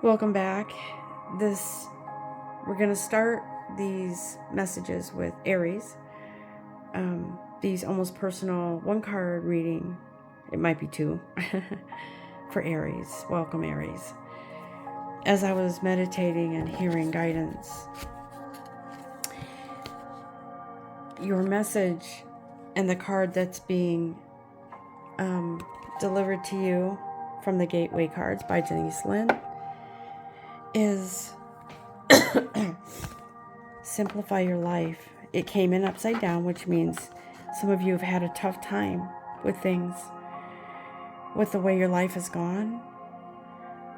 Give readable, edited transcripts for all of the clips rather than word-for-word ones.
Welcome back. We're going to start these messages with Aries. These almost personal one card reading. It might be two for Aries. Welcome, Aries. As I was meditating and hearing guidance, your message and the card that's being delivered to you from the Gateway cards by Denise Lynn is simplify your life. It came in upside down, which means some of you have had a tough time with things, with the way your life has gone,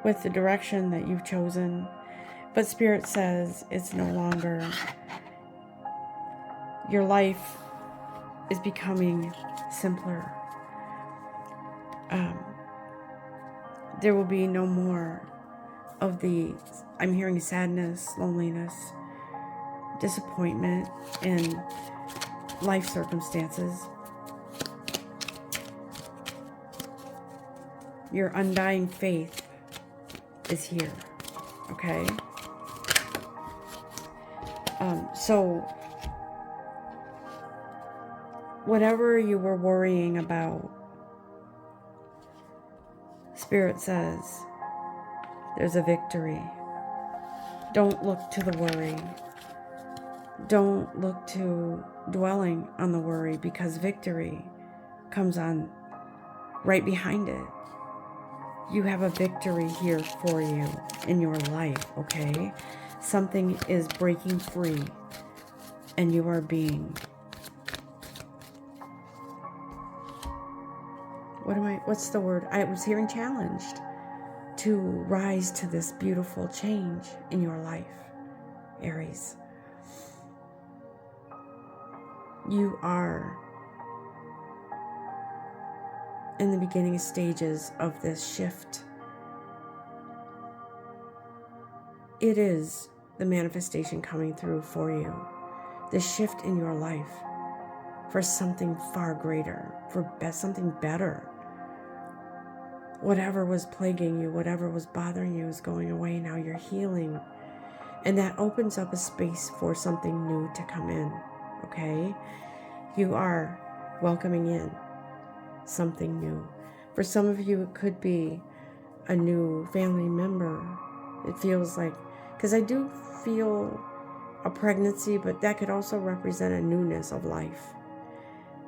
with the direction that you've chosen. But Spirit says it's no longer. Your life is becoming simpler. There will be no more of I'm hearing sadness, loneliness, disappointment in life circumstances. Your undying faith is here, okay? So whatever you were worrying about, Spirit says there's a victory. Don't look to the worry. Don't look to dwelling on the worry, because victory comes on right behind it. You have a victory here for you in your life, okay? Something is breaking free and you are being... what's the word? I was hearing challenged to rise to this beautiful change in your life, Aries. You are in the beginning stages of this shift. It is the manifestation coming through for you. The shift in your life for something far greater, for something better. Whatever was plaguing you, whatever was bothering you is going away. Now you're healing. And that opens up a space for something new to come in, okay? You are welcoming in something new. For some of you, it could be a new family member. It feels like, because I do feel a pregnancy, but that could also represent a newness of life.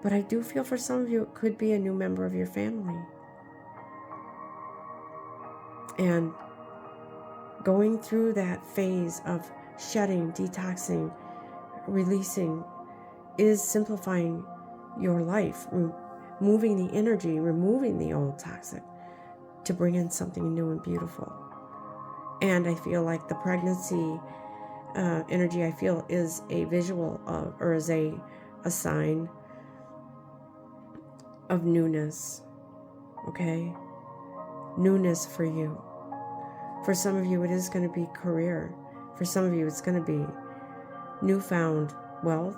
But I do feel for some of you, it could be a new member of your family. And going through that phase of shedding, detoxing, releasing is simplifying your life, moving the energy, removing the old toxic to bring in something new and beautiful. And I feel like the pregnancy energy, I feel, is a visual of, or is a sign of newness, okay? Newness for you. For some of you, it is going to be career. For some of you, it's going to be newfound wealth.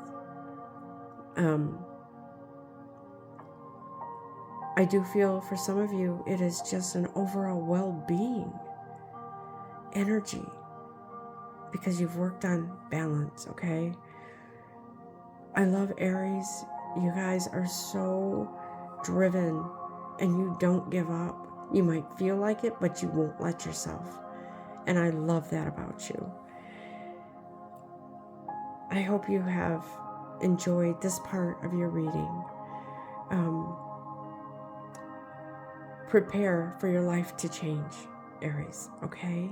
I do feel for some of you, it is just an overall well-being energy, because you've worked on balance, okay? I love Aries. You guys are so driven and you don't give up. You might feel like it, but you won't let yourself. And I love that about you. I hope you have enjoyed this part of your reading. Prepare for your life to change, Aries, okay?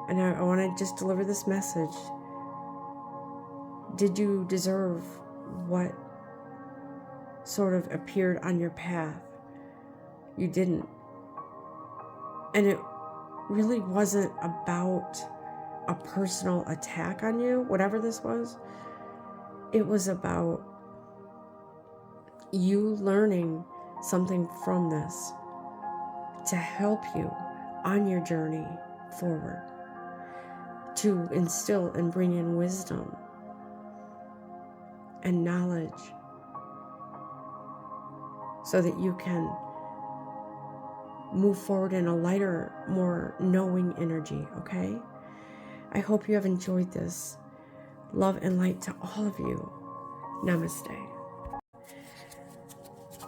And I want to just deliver this message. Did you deserve what sort of appeared on your path? You didn't. And it really wasn't about a personal attack on you, whatever this was. It was about you learning something from this to help you on your journey forward, to instill and bring in wisdom and knowledge so that you can move forward in a lighter, more knowing energy, okay? I hope you have enjoyed this. Love and light to all of you. Namaste.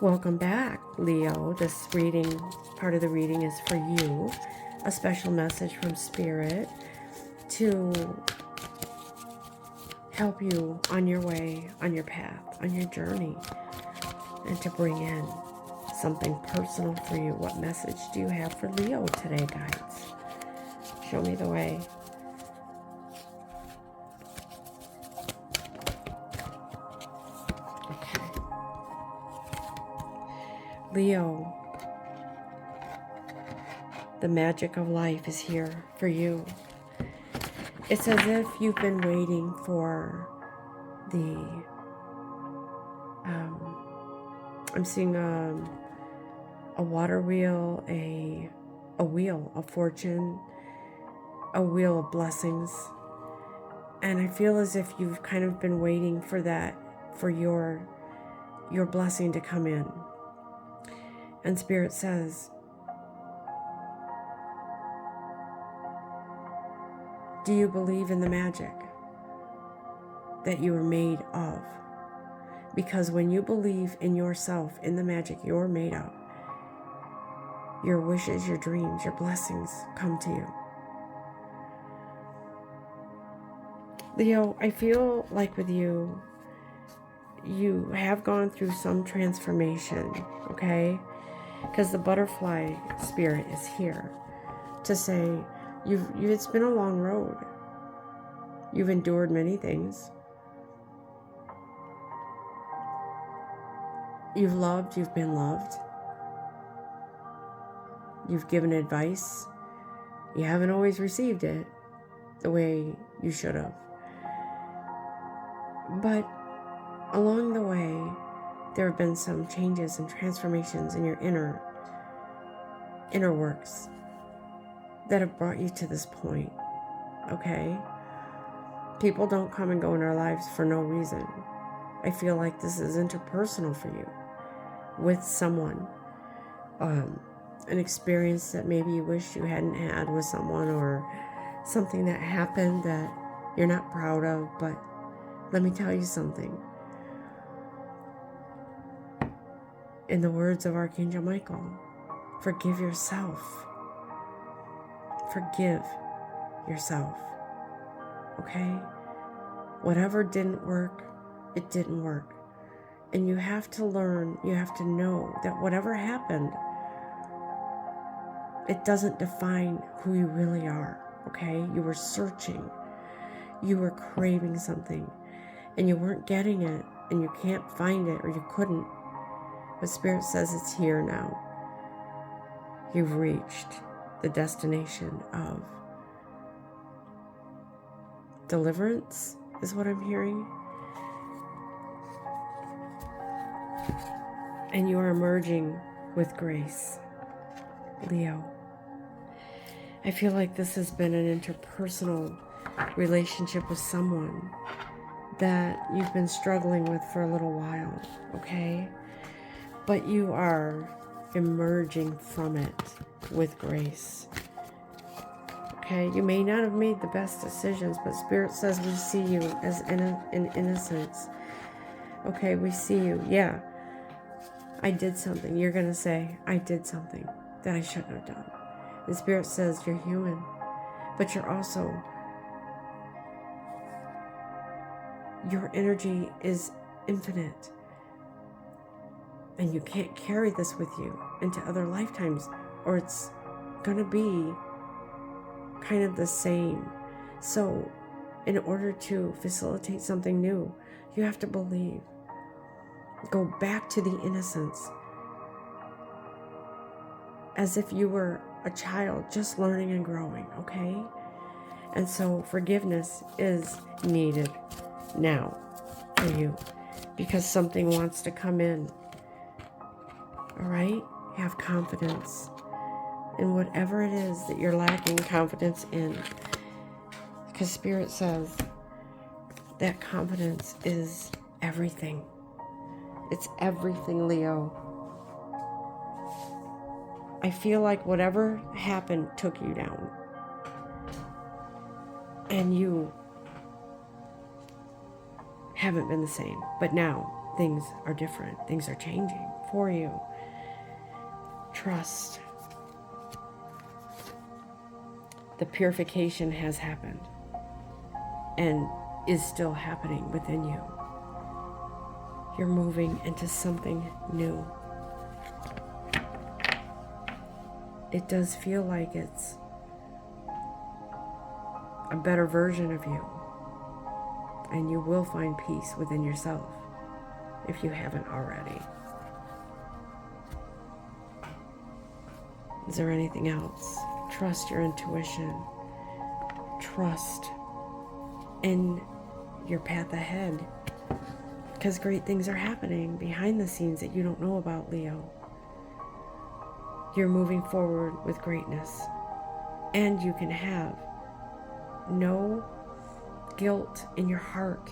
Welcome back, Leo. This reading, part of the reading is for you. A special message from Spirit to help you on your way, on your path, on your journey, and to bring in something personal for you. What message do you have for Leo today, guides? Show me the way. Okay. Leo, the magic of life is here for you. It's as if you've been waiting for the, I'm seeing a water wheel, a wheel of fortune, a wheel of blessings. And I feel as if you've kind of been waiting for that, for your blessing to come in. And Spirit says, do you believe in the magic that you are made of? Because when you believe in yourself, in the magic you're made of, your wishes, your dreams, your blessings come to you. Leo, I feel like with you, you have gone through some transformation, okay? Because the butterfly spirit is here to say, it's been a long road. You've endured many things. You've loved, you've been loved. You've given advice. You haven't always received it the way you should have. But along the way, there have been some changes and transformations in your inner works that have brought you to this point, okay? People don't come and go in our lives for no reason. I feel like this is interpersonal for you with someone. An experience that maybe you wish you hadn't had with someone, or something that happened that you're not proud of. But let me tell you something. In the words of Archangel Michael, forgive yourself. Forgive yourself. Okay? Whatever didn't work, it didn't work. And you have to learn, you have to know that whatever happened, it doesn't define who you really are. Okay? You were searching. You were craving something. And you weren't getting it. And you can't find it, or you couldn't. But Spirit says it's here now. You've reached the destination of deliverance, is what I'm hearing. And you are emerging with grace, Leo. I feel like this has been an interpersonal relationship with someone that you've been struggling with for a little while, okay? But you are emerging from it with grace. Okay, you may not have made the best decisions, but Spirit says we see you as in innocence. Okay, we see you. Yeah, I did something. You're going to say, I did something that I shouldn't have done. And Spirit says you're human, but you're also, your energy is infinite. And you can't carry this with you into other lifetimes, or it's going to be kind of the same. So in order to facilitate something new, you have to believe. Go back to the innocence, as if you were a child just learning and growing, okay? And so forgiveness is needed now for you, because something wants to come in. All right? Have confidence in whatever it is that you're lacking confidence in. Because Spirit says that confidence is everything. It's everything, Leo. I feel like whatever happened took you down. And you haven't been the same. But now things are different. Things are changing for you. Trust. The purification has happened and is still happening within you. You're moving into something new. It does feel like it's a better version of you. And you will find peace within yourself if you haven't already. Is there anything else? Trust your intuition. Trust in your path ahead. Because great things are happening behind the scenes that you don't know about, Leo. You're moving forward with greatness. And you can have no guilt in your heart.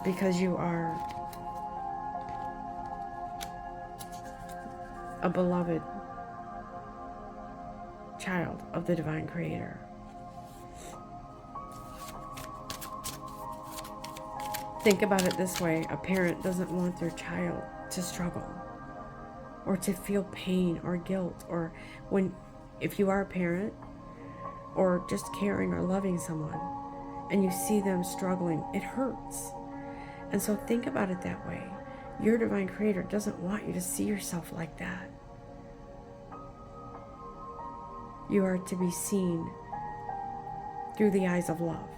Because you are a beloved child of the Divine Creator. Think about it this way. A parent doesn't want their child to struggle or to feel pain or guilt, or if you are a parent or just caring or loving someone and you see them struggling, it hurts. And so think about it that way. Your Divine Creator doesn't want you to see yourself like that. You are to be seen through the eyes of love.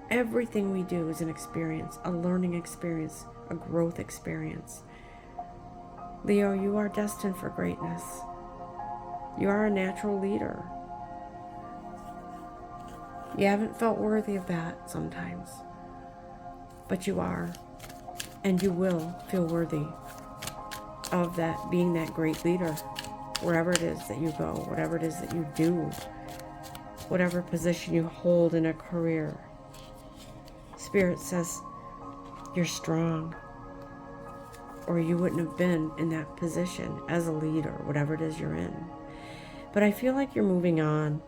Everything we do is an experience, a learning experience, a growth experience. Leo, you are destined for greatness. You are a natural leader. You haven't felt worthy of that sometimes, but you are, and you will feel worthy of that, being that great leader, wherever it is that you go, whatever it is that you do, whatever position you hold in a career. Spirit says you're strong, or you wouldn't have been in that position as a leader, whatever it is you're in. But I feel like you're moving on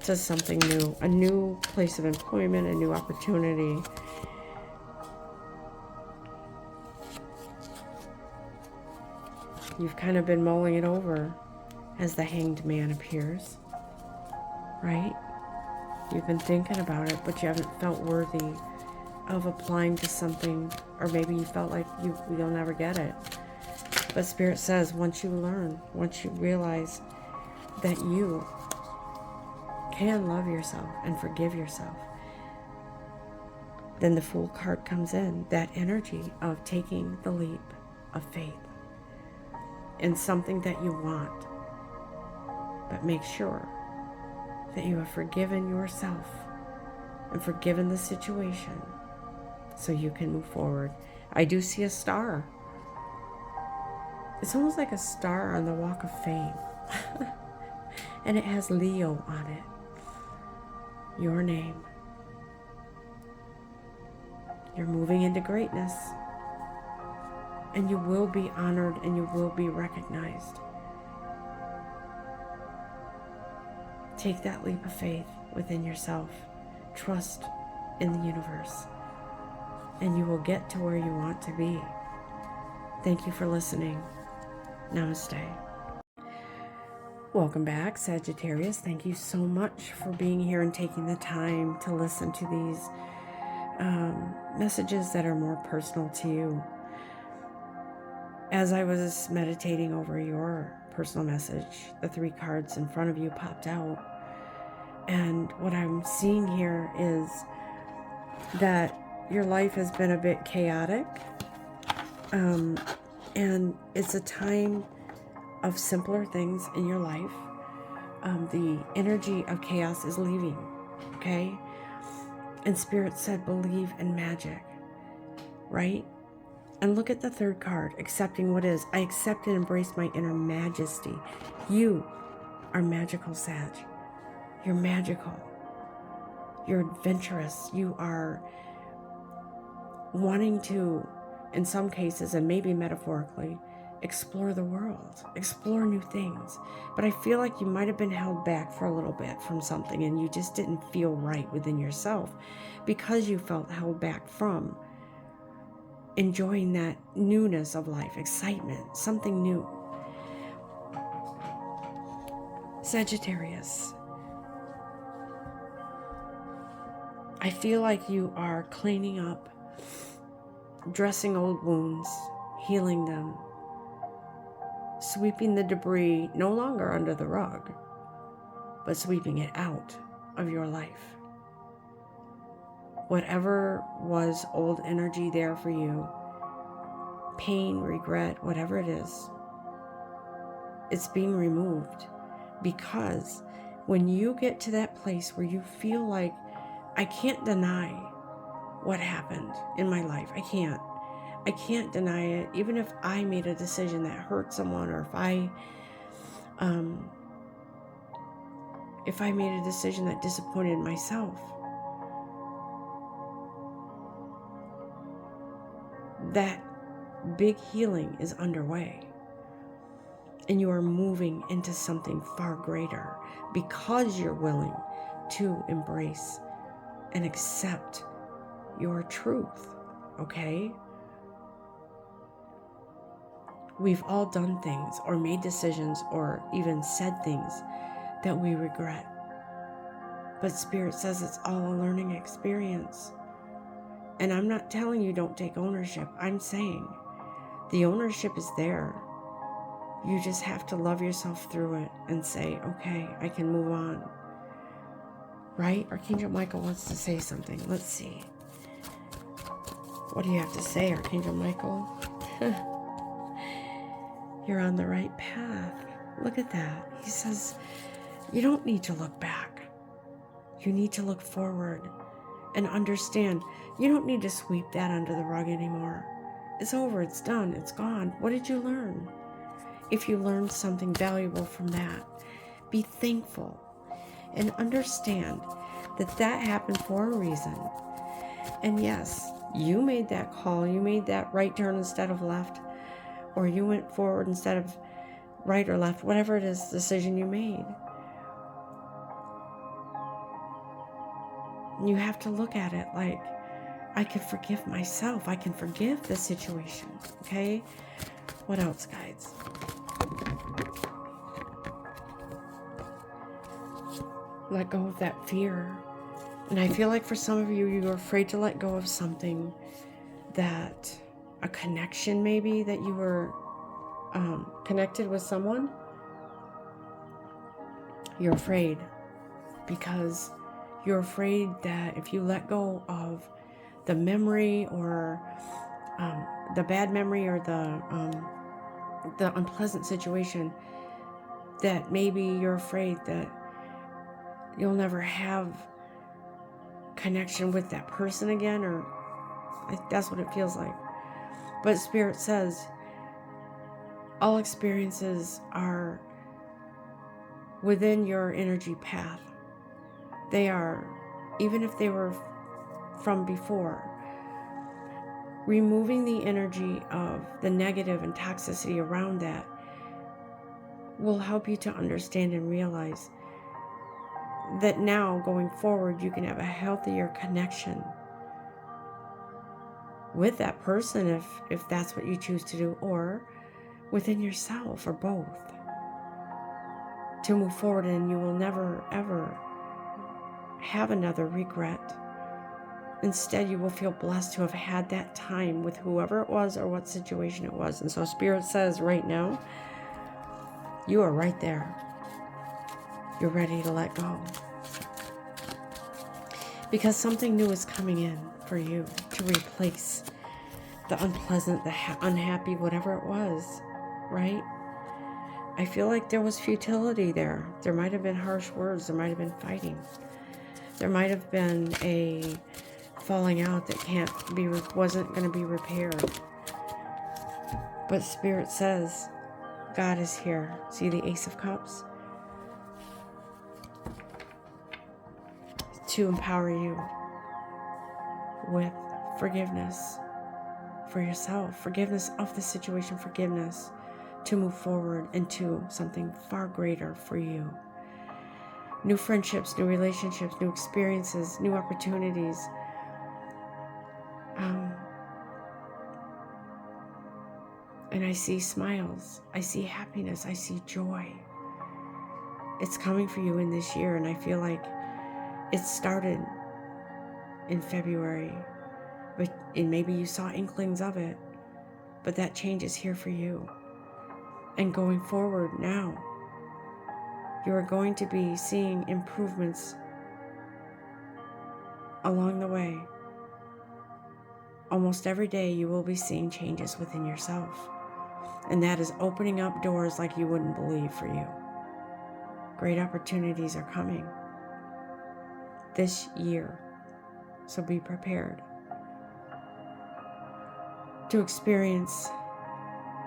to something new, a new place of employment, a new opportunity. You've kind of been mulling it over as the Hanged Man appears, right? You've been thinking about it, but you haven't felt worthy of applying to something, or maybe you felt like you'll never get it. But Spirit says once you learn, once you realize that you can love yourself and forgive yourself, then the Fool card comes in, that energy of taking the leap of faith in something that you want. But make sure that you have forgiven yourself and forgiven the situation so you can move forward. I do see a star. It's almost like a star on the Walk of Fame. And it has Leo on it. Your name. You're moving into greatness. And you will be honored and you will be recognized. Take that leap of faith within yourself. Trust in the universe. And you will get to where you want to be. Thank you for listening. Namaste. Welcome back, Sagittarius. Thank you so much for being here and taking the time to listen to these messages that are more personal to you. As I was meditating over your personal message, the 3 cards in front of you popped out. And what I'm seeing here is that your life has been a bit chaotic. And it's a time of simpler things in your life. The energy of chaos is leaving, okay? And Spirit said, believe in magic, right? And look at the 3rd card, accepting what is. I accept and embrace my inner majesty. You are magical, Sag. You're magical. You're adventurous. You are wanting to in some cases, and maybe metaphorically, explore the world, explore new things. But I feel like you might have been held back for a little bit from something, and you just didn't feel right within yourself because you felt held back from enjoying that newness of life, excitement, something new. Sagittarius, I feel like you are cleaning up, dressing old wounds, healing them, sweeping the debris no longer under the rug, but sweeping it out of your life. Whatever was old energy there for you, pain, regret, whatever it is, it's being removed. Because when you get to that place where you feel like, I can't deny what happened in my life, I can't deny it, even if I made a decision that hurt someone, or if I made a decision that disappointed myself, that big healing is underway. And you are moving into something far greater because you're willing to embrace and accept your truth, okay? We've all done things or made decisions or even said things that we regret. But Spirit says it's all a learning experience. And I'm not telling you don't take ownership. I'm saying the ownership is there. You just have to love yourself through it and say, okay, I can move on. Right? Archangel Michael wants to say something. Let's see. What do you have to say, Archangel Michael? You're on the right path. Look at that. He says, you don't need to look back. You need to look forward and understand. You don't need to sweep that under the rug anymore. It's over. It's done. It's gone. What did you learn? If you learned something valuable from that, be thankful and understand that that happened for a reason. And yes, you made that call. You made that right turn instead of left, or you went forward instead of right or left, whatever it is, decision you made. You have to look at it like, I can forgive myself. I can forgive the situation. Okay? What else, guys? Let go of that fear. And I feel like for some of you, you're afraid to let go of something, that a connection maybe, that you were connected with someone. You're afraid because you're afraid that if you let go of the memory, or the bad memory, or the unpleasant situation, that maybe you're afraid that you'll never have connection with that person again, or that's what it feels like. But Spirit says all experiences are within your energy path. They are, even if they were from before, removing the energy of the negative and toxicity around that will help you to understand and realize that now, going forward, you can have a healthier connection with that person, if that's what you choose to do, or within yourself, or both, to move forward. And you will never, ever have another regret. Instead, you will feel blessed to have had that time with whoever it was or what situation it was. And so Spirit says right now, you are right there. You're ready to let go. Because something new is coming in for you to replace the unpleasant, the unhappy, whatever it was, right? I feel like there was futility there. There might have been harsh words. There might have been fighting. There might have been a falling out that wasn't going to be repaired. But Spirit says, God is here. See the Ace of Cups? To empower you with forgiveness for yourself, forgiveness of the situation, forgiveness to move forward into something far greater for you. New friendships, new relationships, new experiences, new opportunities. And I see smiles, I see happiness, I see joy. It's coming for you in this year, and I feel like it started in February, and maybe you saw inklings of it, but that change is here for you. And going forward now, you are going to be seeing improvements along the way. Almost every day you will be seeing changes within yourself. And that is opening up doors like you wouldn't believe for you. Great opportunities are coming this year. So be prepared to experience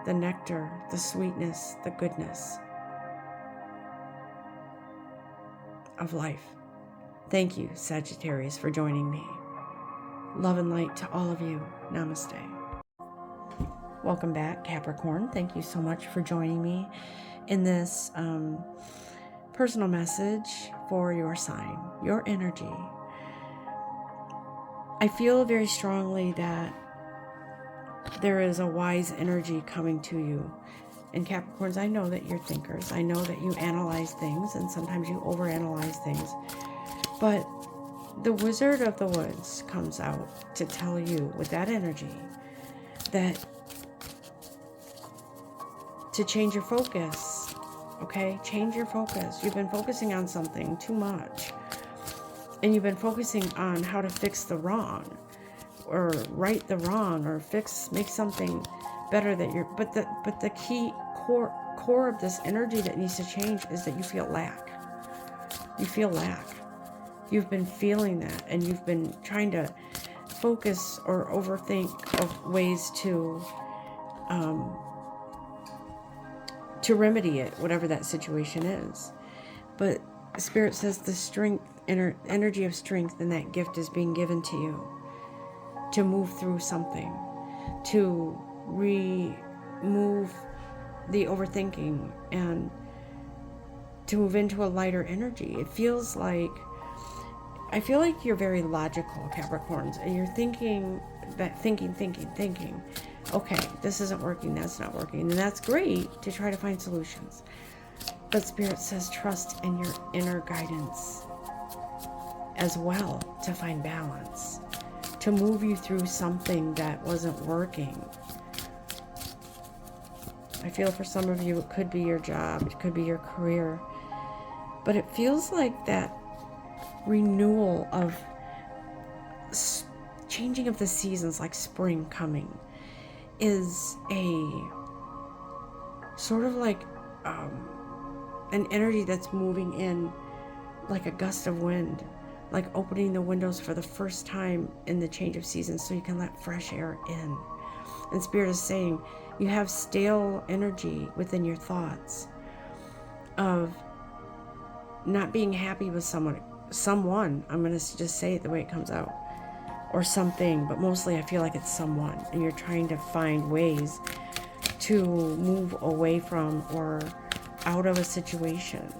the nectar, the sweetness, the goodness of life. Thank you, Sagittarius, for joining me. Love and light to all of you. Namaste. Welcome back, Capricorn. Thank you so much for joining me in this personal message for your sign, your energy. I feel very strongly that there is a wise energy coming to you. And Capricorns, I know that you're thinkers. I know that you analyze things, and sometimes you overanalyze things. But the Wizard of the Woods comes out to tell you with that energy that to change your focus, okay? Change your focus. You've been focusing on something too much. And you've been focusing on how to fix the wrong, or right the wrong, or make something better that you're, but the key core of this energy that needs to change is that you feel lack. You feel lack. You've been feeling that, and you've been trying to focus or overthink of ways to remedy it, whatever that situation is. But Spirit says the strength, energy of strength, and that gift is being given to you to move through something, to remove the overthinking, and to move into a lighter energy. It feels like, I feel like you're very logical, Capricorns, and you're thinking, okay, this isn't working, that's not working, and that's great to try to find solutions. But Spirit says trust in your inner guidance as well to find balance, to move you through something that wasn't working. I feel for some of you it could be your job, it could be your career, but it feels like that renewal of changing of the seasons, like spring coming, is a sort of like an energy that's moving in like a gust of wind, like opening the windows for the first time in the change of seasons so you can let fresh air in. And Spirit is saying you have stale energy within your thoughts of not being happy with someone, I'm going to just say it the way it comes out, or something, but mostly I feel like it's someone, and you're trying to find ways to move away from or out of a situation,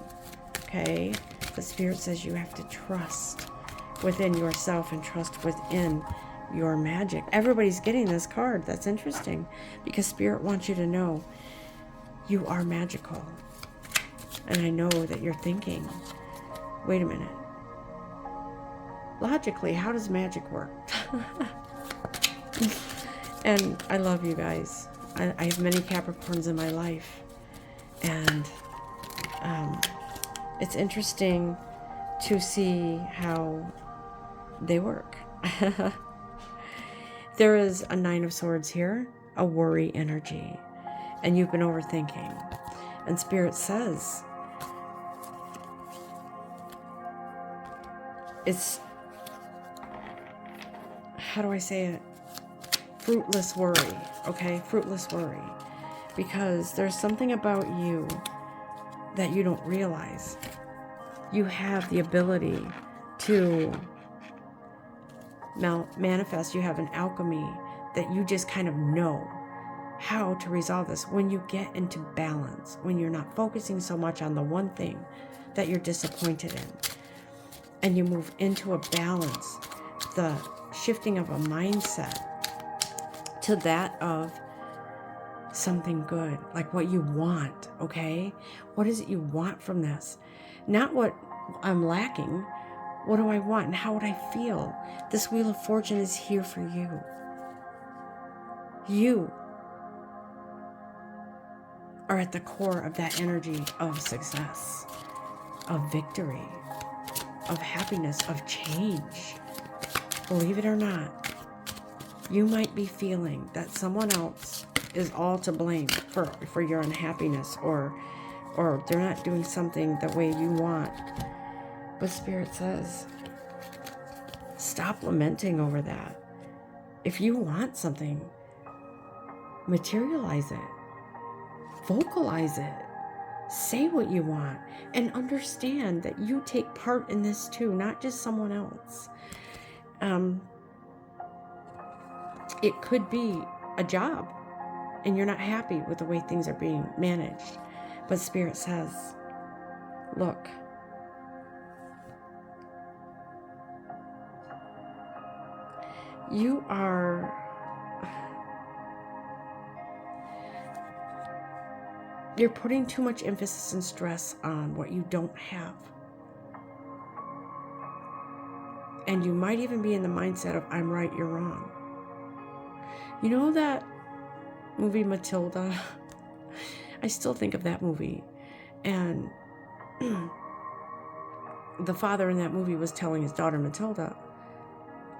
okay? The Spirit says you have to trust within yourself and trust within your magic. Everybody's getting this card. That's interesting, because Spirit wants you to know you are magical. And I know that you're thinking, wait a minute, logically, how does magic work? And I love you guys. I have many Capricorns in my life, and it's interesting to see how they work. There is a Nine of Swords here, a worry energy, and you've been overthinking. And Spirit says it's, how do I say it? Fruitless worry, okay? Fruitless worry. Because there's something about you that you don't realize. You have the ability to manifest. You have an alchemy that you just kind of know how to resolve this when you get into balance, when you're not focusing so much on the one thing that you're disappointed in, and you move into a balance, the shifting of a mindset to that of something good, like what you want, okay? What is it you want from this? Not what I'm lacking. What do I want and how would I feel? This Wheel of Fortune is here for you. You are at the core of that energy of success, of victory, of happiness, of change. Believe it or not, you might be feeling that someone else is all to blame for your unhappiness, or they're not doing something the way you want. But Spirit says, stop lamenting over that. If you want something, materialize it. Vocalize it. Say what you want. And understand that you take part in this too, not just someone else. It could be a job and you're not happy with the way things are being managed. But Spirit says, look, you're putting too much emphasis and stress on what you don't have. And you might even be in the mindset of, I'm right, you're wrong. You know that movie Matilda? I still think of that movie. And the father in that movie was telling his daughter Matilda,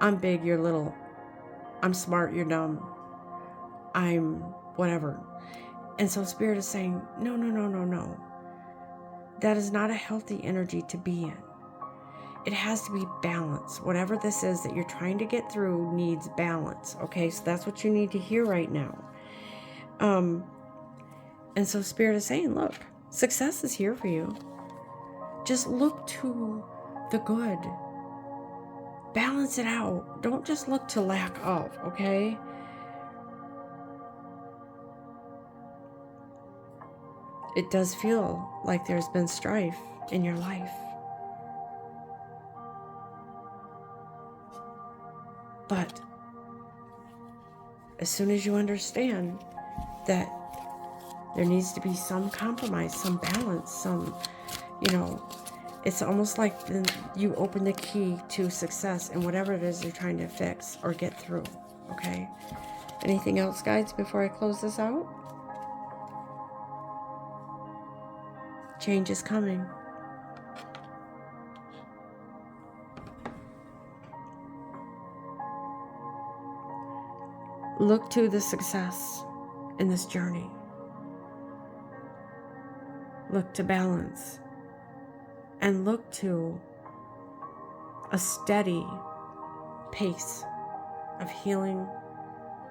I'm big, you're little. I'm smart, you're dumb. I'm whatever. And so Spirit is saying, no. That is not a healthy energy to be in. It has to be balance. Whatever this is that you're trying to get through needs balance. Okay, so that's what you need to hear right now. And so Spirit is saying, look, success is here for you. Just look to the good. Balance it out. Don't just look to lack of, okay? It does feel like there's been strife in your life. But as soon as you understand that there needs to be some compromise, some balance, some, it's almost like you open the key to success in whatever it is you're trying to fix or get through, okay? Anything else, guys, before I close this out? Change is coming. Look to the success in this journey. Look to balance. And look to a steady pace of healing,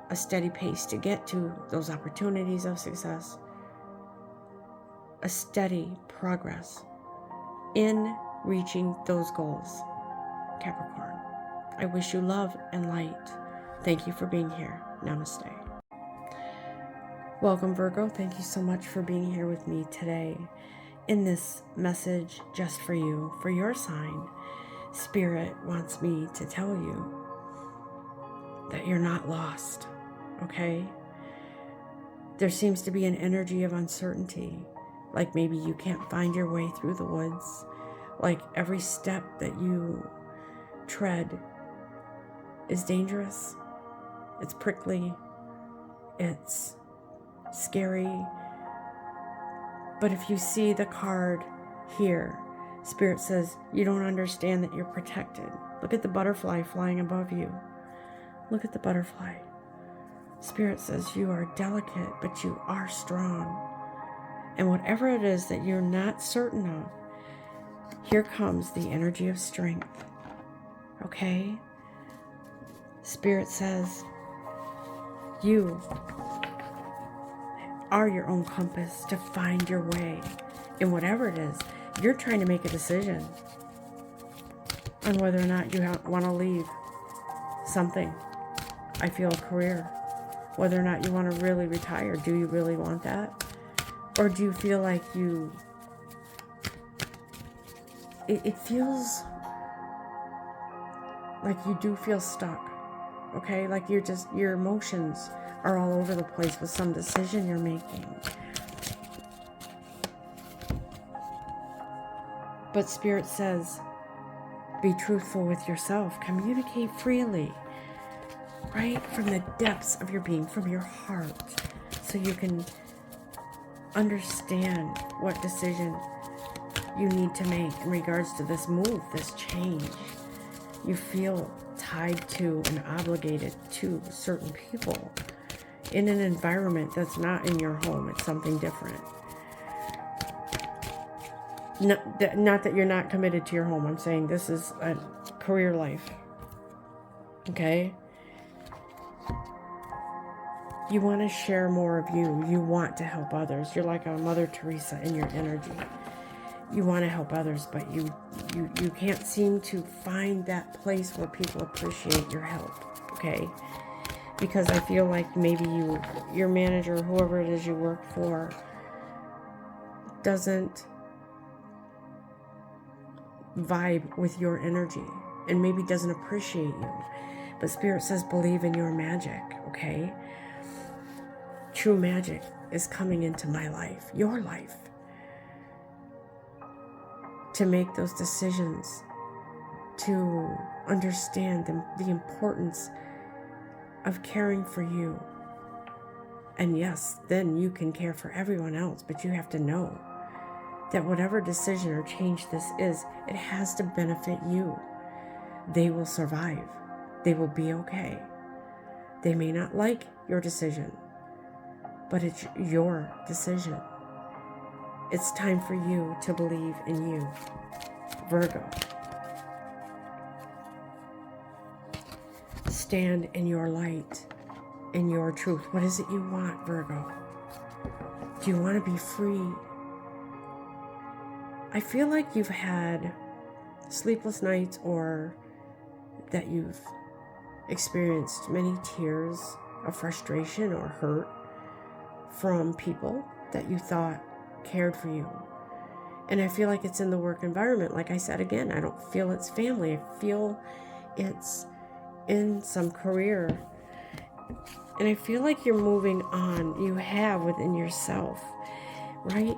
a steady pace to get to those opportunities of success, a steady progress in reaching those goals, Capricorn. I wish you love and light. Thank you for being here. Namaste. Welcome, Virgo. Thank you so much for being here with me today in this message just for you, for your sign. Spirit wants me to tell you that you're not lost, okay? There seems to be an energy of uncertainty, like maybe you can't find your way through the woods, like every step that you tread is dangerous. It's prickly, it's scary. But if you see the card here, Spirit says you don't understand that you're protected. Look at the butterfly flying above you. Look at the butterfly. Spirit says you are delicate, but you are strong. And whatever it is that you're not certain of, here comes the energy of strength. Okay? Spirit says you are your own compass to find your way in whatever it is. You're trying to make a decision on whether or not you want to leave something. I feel a career. whether or not you want to really retire. Do you really want that? Or do you feel like it feels like you do feel stuck, okay? Like your emotions are all over the place with some decision you're making. But Spirit says, be truthful with yourself. Communicate freely, right? From the depths of your being, from your heart, so you can understand what decision you need to make in regards to this move, this change. You feel tied to and obligated to certain people in an environment that's not in your home. It's something different. Not that you're not committed to your home. I'm saying this is a career life. Okay? You want to share more of you. You want to help others. You're like a Mother Teresa in your energy. You want to help others, but you can't seem to find that place where people appreciate your help. Okay? Because I feel like maybe your manager, whoever it is you work for, doesn't vibe with your energy and maybe doesn't appreciate you. But Spirit says, believe in your magic, okay? True magic is coming into my life, your life, to make those decisions, to understand the importance of caring for you. And yes, then you can care for everyone else, but you have to know that whatever decision or change this is, it has to benefit you. They will survive. They will be okay. They may not like your decision, but it's your decision. It's time for you to believe in you, Virgo. Stand in your light, in your truth. What is it you want, Virgo? Do you want to be free? I feel like you've had sleepless nights, or that you've experienced many tears of frustration or hurt from people that you thought cared for you. And I feel like it's in the work environment. Like I said again, I don't feel it's family. I feel it's in some career. And I feel like you're moving on. You have within yourself, right?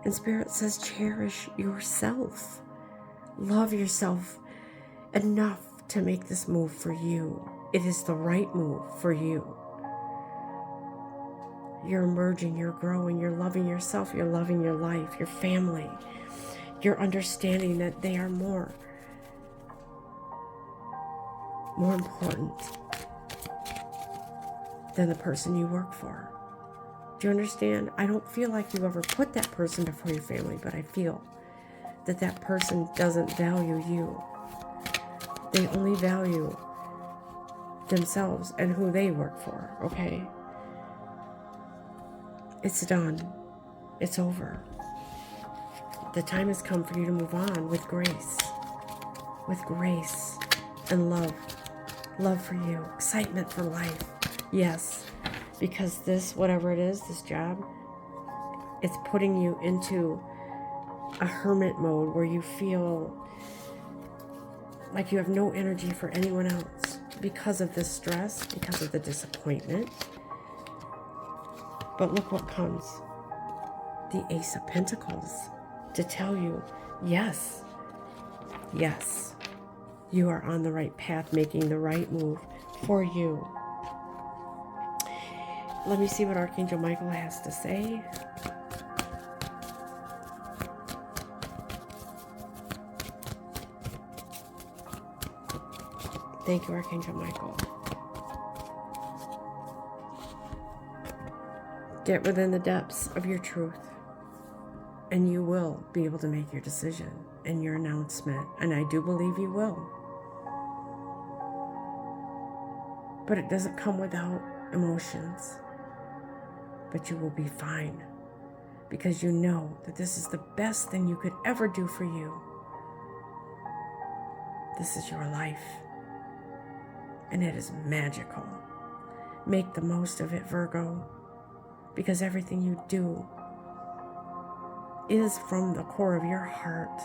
And Spirit says, cherish yourself. Love yourself enough to make this move for you. It is the right move for you. You're emerging, you're growing, you're loving yourself, you're loving your life, your family. You're understanding that they are more important than the person you work for. Do you understand? I don't feel like you ever put that person before your family, but I feel that that person doesn't value you. They only value themselves and who they work for, okay? It's done. It's over. The time has come for you to move on with grace. With grace and love. Love for you. Excitement for life. Yes. Because this, whatever it is, this job, it's putting you into a hermit mode where you feel like you have no energy for anyone else because of the stress, because of the disappointment. But look what comes. The Ace of Pentacles to tell you, yes, yes, you are on the right path, making the right move for you. Let me see what Archangel Michael has to say. Thank you, Archangel Michael. Get within the depths of your truth, and you will be able to make your decision and your announcement, and I do believe you will. But it doesn't come without emotions. But you will be fine, because you know that this is the best thing you could ever do for you. This is your life, and it is magical. Make the most of it, Virgo, because everything you do is from the core of your heart.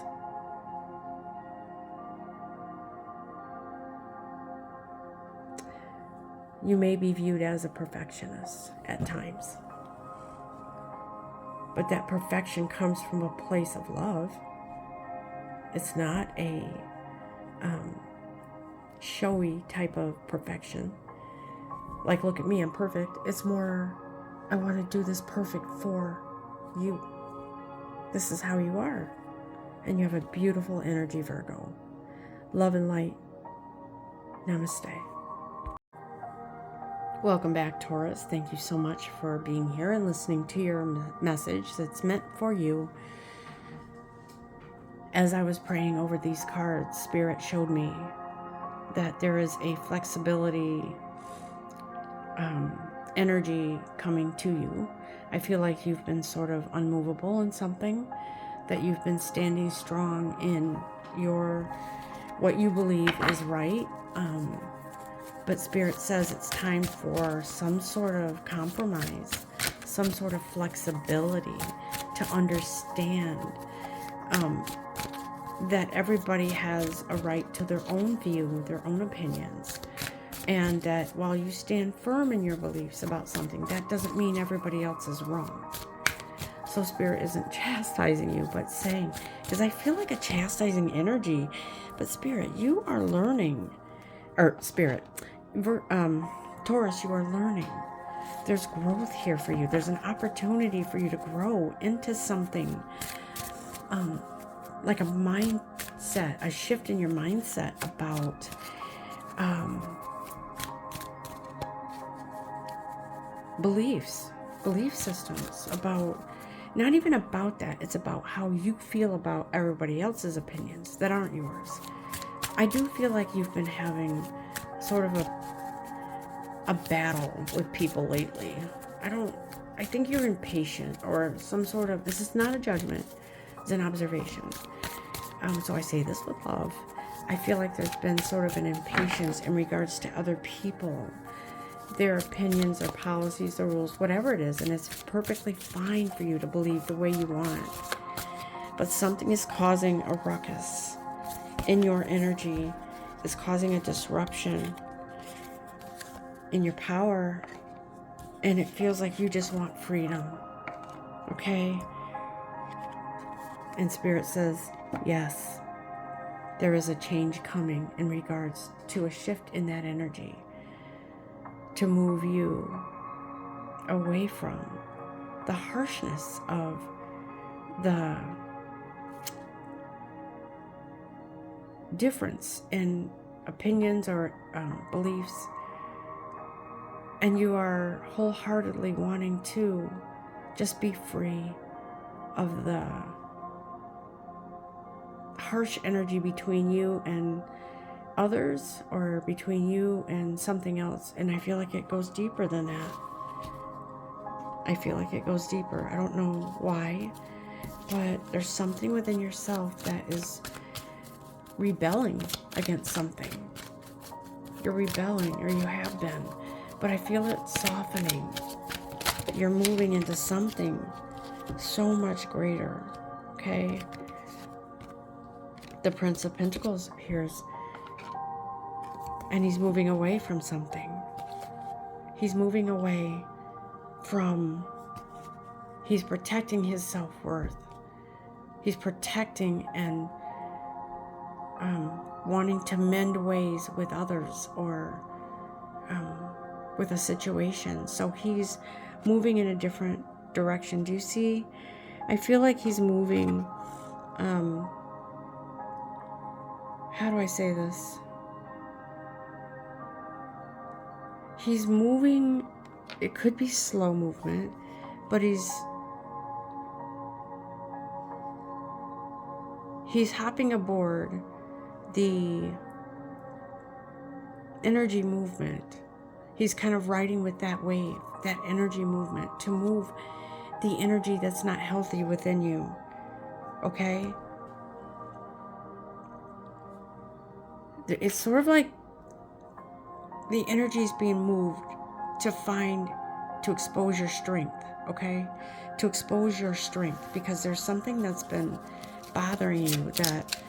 You may be viewed as a perfectionist at times, but that perfection comes from a place of love. It's not a showy type of perfection. Like, look at me, I'm perfect. It's more, I want to do this perfect for you. This is how you are. And you have a beautiful energy, Virgo. Love and light. Namaste. Welcome back, Taurus. Thank you so much for being here and listening to your message that's meant for you. As I was praying over these cards, Spirit showed me that there is a flexibility energy coming to you. I feel like you've been sort of unmovable in something, that you've been standing strong in what you believe is right. But Spirit says it's time for some sort of compromise, some sort of flexibility to understand that everybody has a right to their own view, their own opinions. And that while you stand firm in your beliefs about something, that doesn't mean everybody else is wrong. So Spirit isn't chastising you, but saying, because I feel like a chastising energy, but Spirit, you are learning, or Spirit, Taurus, you are learning. There's growth here for you. There's an opportunity for you to grow into something, like a mindset, a shift in your mindset about belief systems, about, not even about that, it's about how you feel about everybody else's opinions that aren't yours. I do feel like you've been having sort of a battle with people lately. I think you're impatient, or some sort of, this is not a judgment, it's an observation. So I say this with love. I feel like there's been sort of an impatience in regards to other people, their opinions or policies or rules, whatever it is, and it's perfectly fine for you to believe the way you want. But something is causing a ruckus in your energy, is causing a disruption in your power, and it feels like you just want freedom, okay? And Spirit says, yes, there is a change coming in regards to a shift in that energy, to move you away from the harshness of the difference in opinions or beliefs, and you are wholeheartedly wanting to just be free of the harsh energy between you and others, or between you and something else. And I feel like it goes deeper than that. I feel like it goes deeper. I don't know why, but there's something within yourself that is rebelling against something. You're rebelling, or you have been, but I feel it softening. You're moving into something so much greater, okay? The Prince of Pentacles appears, and he's moving away from something. He's moving away from, he's protecting his self-worth. He's protecting and wanting to mend ways with others, or with a situation. So he's moving in a different direction. Do you see? I feel like he's moving, how do I say this? He's moving, it could be slow movement, but he's hopping aboard the energy movement. He's kind of riding with that wave, that energy movement, to move the energy that's not healthy within you, okay? It's sort of like the energy is being moved to expose your strength, okay? To expose your strength, because there's something that's been bothering you that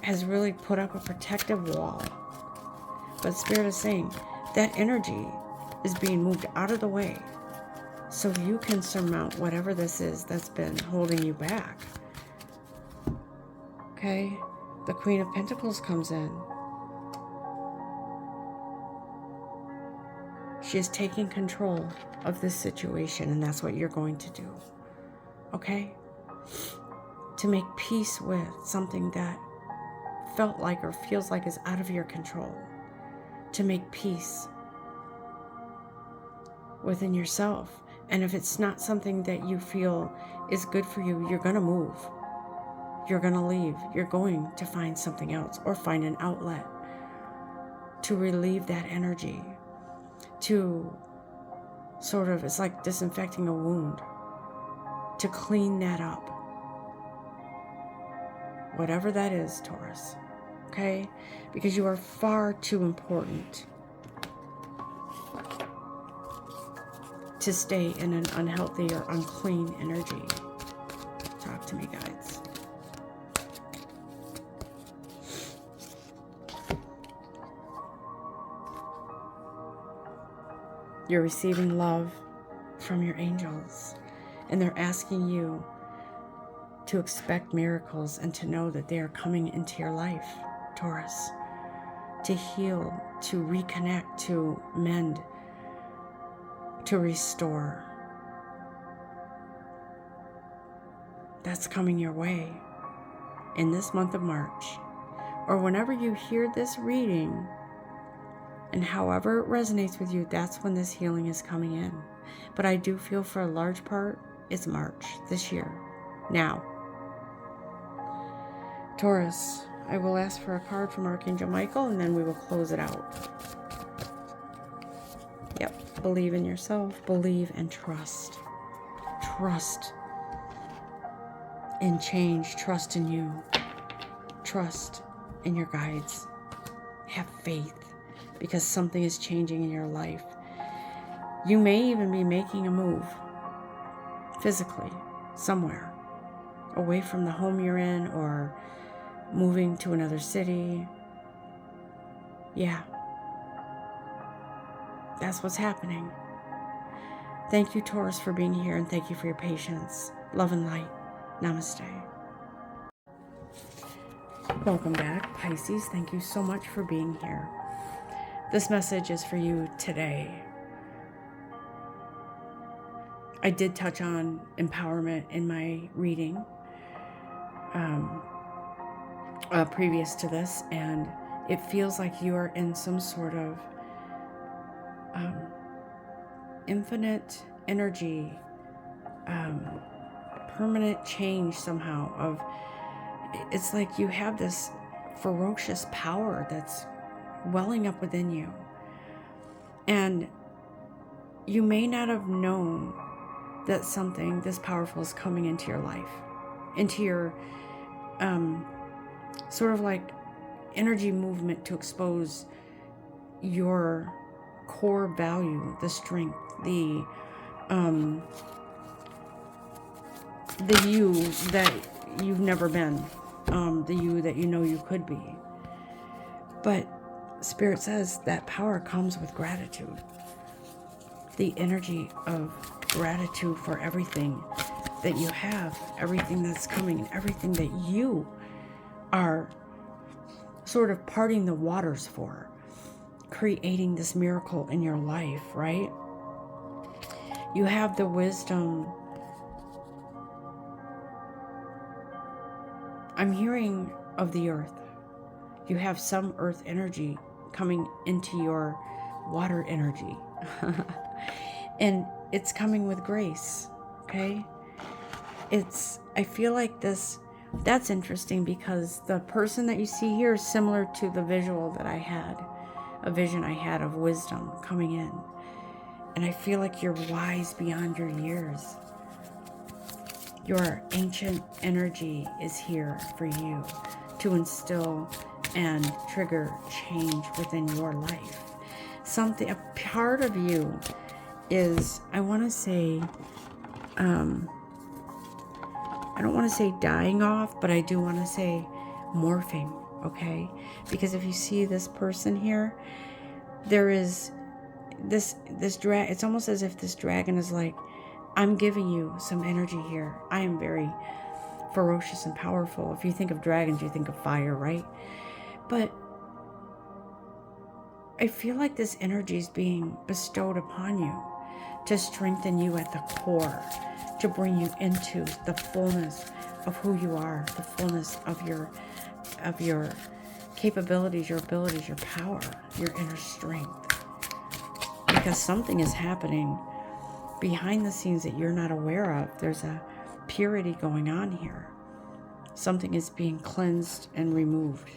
has really put up a protective wall. But Spirit is saying that energy is being moved out of the way so you can surmount whatever this is that's been holding you back. Okay? The Queen of Pentacles comes in. She is taking control of this situation, and that's what you're going to do. Okay? To make peace with something that felt like or feels like is out of your control. To make peace within yourself. And if it's not something that you feel is good for you, you're going to move. You're going to leave. You're going to find something else or find an outlet to relieve that energy. To sort of, it's like disinfecting a wound. To clean that up. Whatever that is, Taurus. Okay? Because you are far too important to stay in an unhealthy or unclean energy. Talk to me, guides. You're receiving love from your angels, and they're asking you to expect miracles and to know that they are coming into your life, Taurus, to heal, to reconnect, to mend, to restore. That's coming your way in this month of March, or whenever you hear this reading, and however it resonates with you, that's when this healing is coming in. But I do feel for a large part, it's March this year. Now, Taurus, I will ask for a card from Archangel Michael, and then we will close it out. Yep, believe in yourself, believe and trust. Trust in change, trust in you, trust in your guides. Have faith, because something is changing in your life. You may even be making a move physically somewhere away from the home you're in, or moving to another city. Yeah, that's what's happening. Thank you, Taurus, for being here, and thank you for your patience. Love and light. Namaste. Welcome back, Pisces. Thank you so much for being here. This message is for you today. I did touch on empowerment in my reading previous to this, and it feels like you are in some sort of infinite energy, permanent change somehow. Of it's like you have this ferocious power that's welling up within you, and you may not have known that something this powerful is coming into your life, into your sort of like energy movement to expose your core value, the strength, the you that you've never been, the you that you know you could be. But Spirit says that power comes with gratitude. The energy of gratitude for everything that you have, everything that's coming, and everything that you are sort of parting the waters for, creating this miracle in your life, right? You have the wisdom. I'm hearing of the earth. You have some earth energy coming into your water energy. And it's coming with grace, okay? I feel like this, that's interesting, because the person that you see here is similar to the visual that I had, a vision I had of wisdom coming in. And I feel like you're wise beyond your years. Your ancient energy is here for you to instill and trigger change within your life. something, a part of you is, I want to say, I don't want to say dying off, but I do want to say morphing, okay? Because if you see this person here, there is this it's almost as if this dragon is like, I'm giving you some energy here. I am very ferocious and powerful. If you think of dragons, you think of fire, right? But I feel like this energy is being bestowed upon you to strengthen you at the core, to bring you into the fullness of who you are, the fullness of your capabilities, your abilities, your power, your inner strength. Because something is happening behind the scenes that you're not aware of. There's a purity going on here. Something is being cleansed and removed.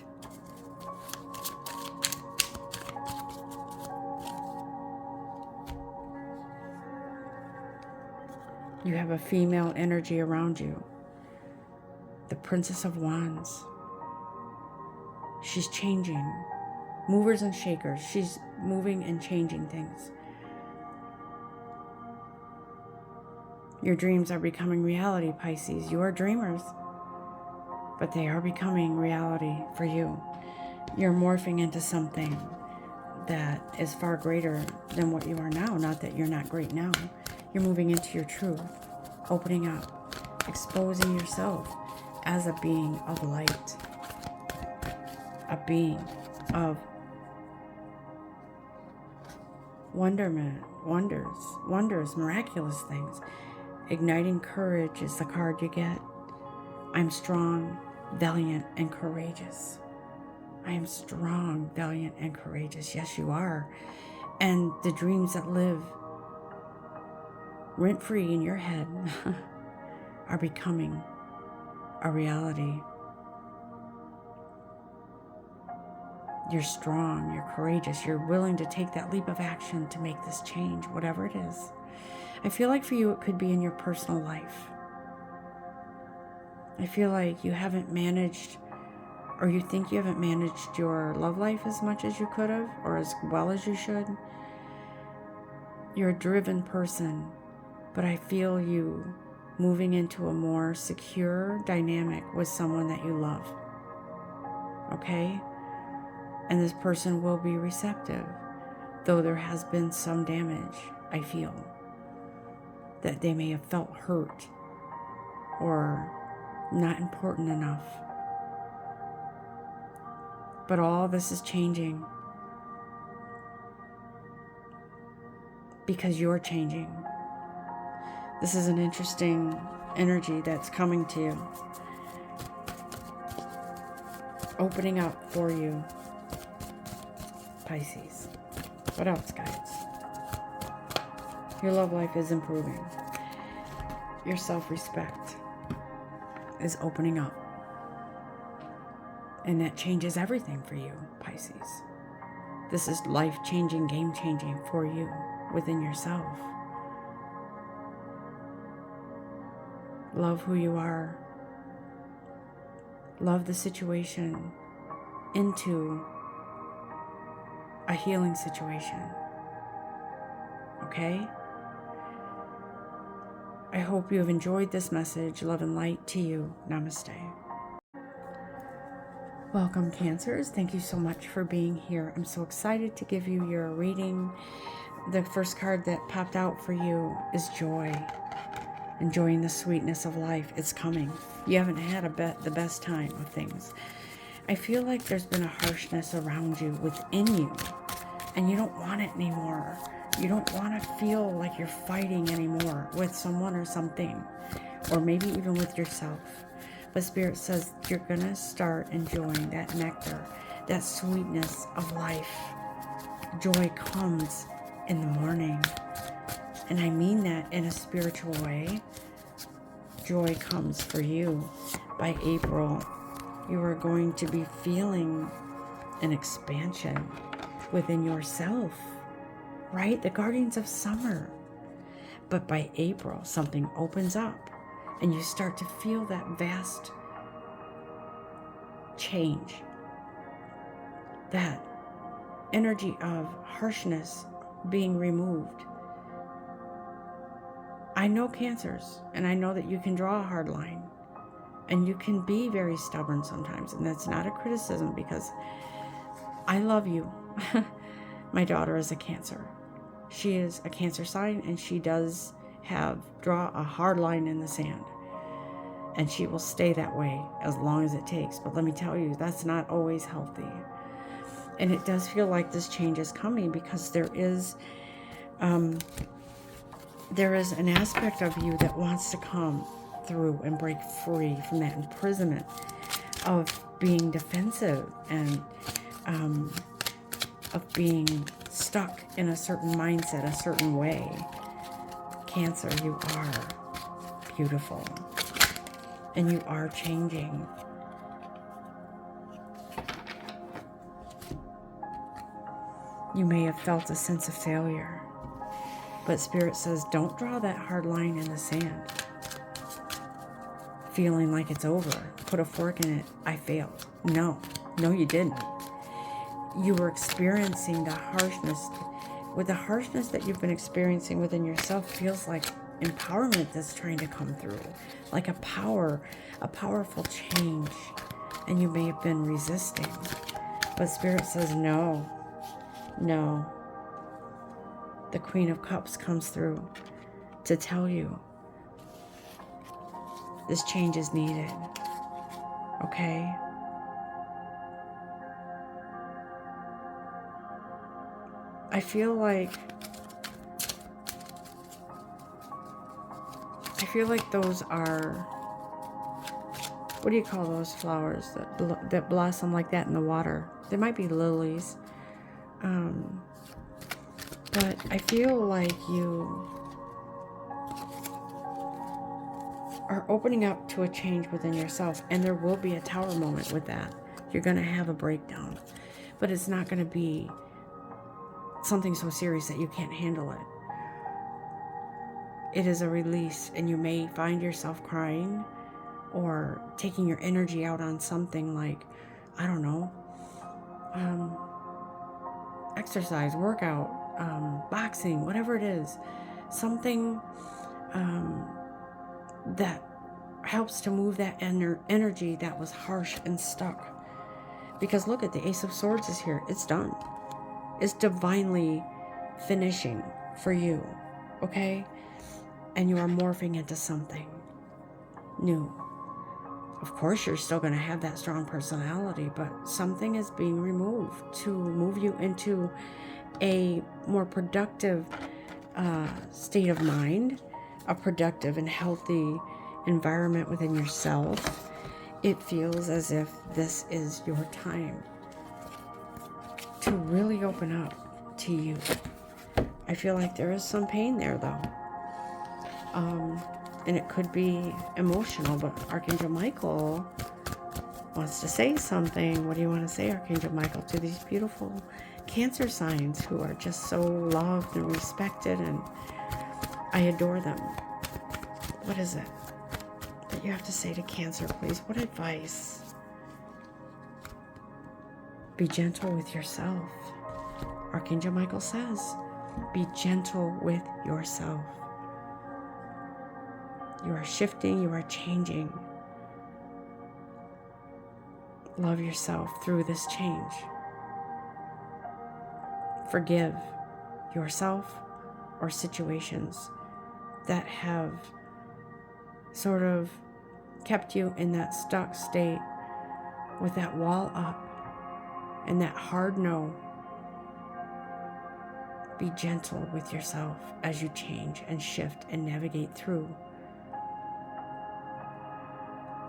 You have a female energy around you. The Princess of Wands. She's changing. Movers and shakers. She's moving and changing things. Your dreams are becoming reality, Pisces. You are dreamers, but they are becoming reality for you. You're morphing into something that is far greater than what you are now. Not that you're not great now. You're moving into your truth, opening up, exposing yourself as a being of light, a being of wonders, miraculous things. Igniting courage is the card you get. I'm strong, valiant, and courageous. I am strong, valiant, and courageous. Yes, you are. And the dreams that live rent-free in your head are becoming a reality. You're strong, you're courageous, you're willing to take that leap of action to make this change, whatever it is. I feel like for you it could be in your personal life. I feel like you haven't managed, or you think you haven't managed your love life as much as you could have, or as well as you should. You're a driven person, but I feel you moving into a more secure dynamic with someone that you love. Okay? And this person will be receptive, though there has been some damage, I feel. That they may have felt hurt or not important enough. But all this is changing because you're changing. This is an interesting energy that's coming to you, opening up for you, Pisces. What else, guys? Your love life is improving. Your self-respect is opening up. And that changes everything for you, Pisces. This is life-changing, game-changing for you within yourself. Love who you are. Love the situation into a healing situation. Okay? I hope you have enjoyed this message. Love and light to you. Namaste. Welcome, Cancers. Thank you so much for being here. I'm so excited to give you your reading. The first card that popped out for you is joy. Enjoying the sweetness of life. It's coming. You haven't had the best time of things. I feel like there's been a harshness around you, within you, and you don't want it anymore. You don't want to feel like you're fighting anymore with someone or something, or maybe even with yourself. But Spirit says you're going to start enjoying that nectar, that sweetness of life. Joy comes in the morning. And I mean that in a spiritual way. Joy comes for you. By April, you are going to be feeling an expansion within yourself, right? The guardians of summer. But by April, something opens up and you start to feel that vast change, that energy of harshness being removed. I know Cancers, and I know that you can draw a hard line, and you can be very stubborn sometimes, and that's not a criticism, because I love you. My daughter is a Cancer. She is a Cancer sign, and she does draw a hard line in the sand, and she will stay that way as long as it takes. But let me tell you, that's not always healthy. And it does feel like this change is coming, because there is an aspect of you that wants to come through and break free from that imprisonment of being defensive and of being stuck in a certain mindset, a certain way. Cancer, you are beautiful, and you are changing. You may have felt a sense of failure, but Spirit says, don't draw that hard line in the sand, feeling like it's over. Put a fork in it. I failed. No, you didn't. You were experiencing the harshness. With the harshness that you've been experiencing within yourself, feels like empowerment that's trying to come through, like a powerful change, and you may have been resisting. But Spirit says, no. The Queen of Cups comes through to tell you this change is needed, okay? I feel like those are, what do you call those flowers that blossom like that in the water? They might be lilies. But I feel like you are opening up to a change within yourself, and there will be a tower moment with that. You're going to have a breakdown, but it's not going to be something so serious that you can't handle it. It is a release, and you may find yourself crying or taking your energy out on something like, I don't know, exercise, workout, boxing, whatever it is, something that helps to move that energy that was harsh and stuck. Because look at the Ace of Swords is here. It's done. It's divinely finishing for you, okay? And you are morphing into something new. Of course, you're still going to have that strong personality, but something is being removed to move you into a more productive state of mind, a productive and healthy environment within yourself. It feels as if this is your time to really open up to you. I feel like there is some pain there, though. And it could be emotional, but Archangel Michael wants to say something. What do you want to say, Archangel Michael, to these beautiful Cancer signs who are just so loved and respected, and I adore them? What is it that you have to say to Cancer, please? What advice? Be gentle with yourself. Archangel Michael says, be gentle with yourself. You are shifting, you are changing. Love yourself through this change. Forgive yourself or situations that have sort of kept you in that stuck state with that wall up and that hard no. Be gentle with yourself as you change and shift and navigate through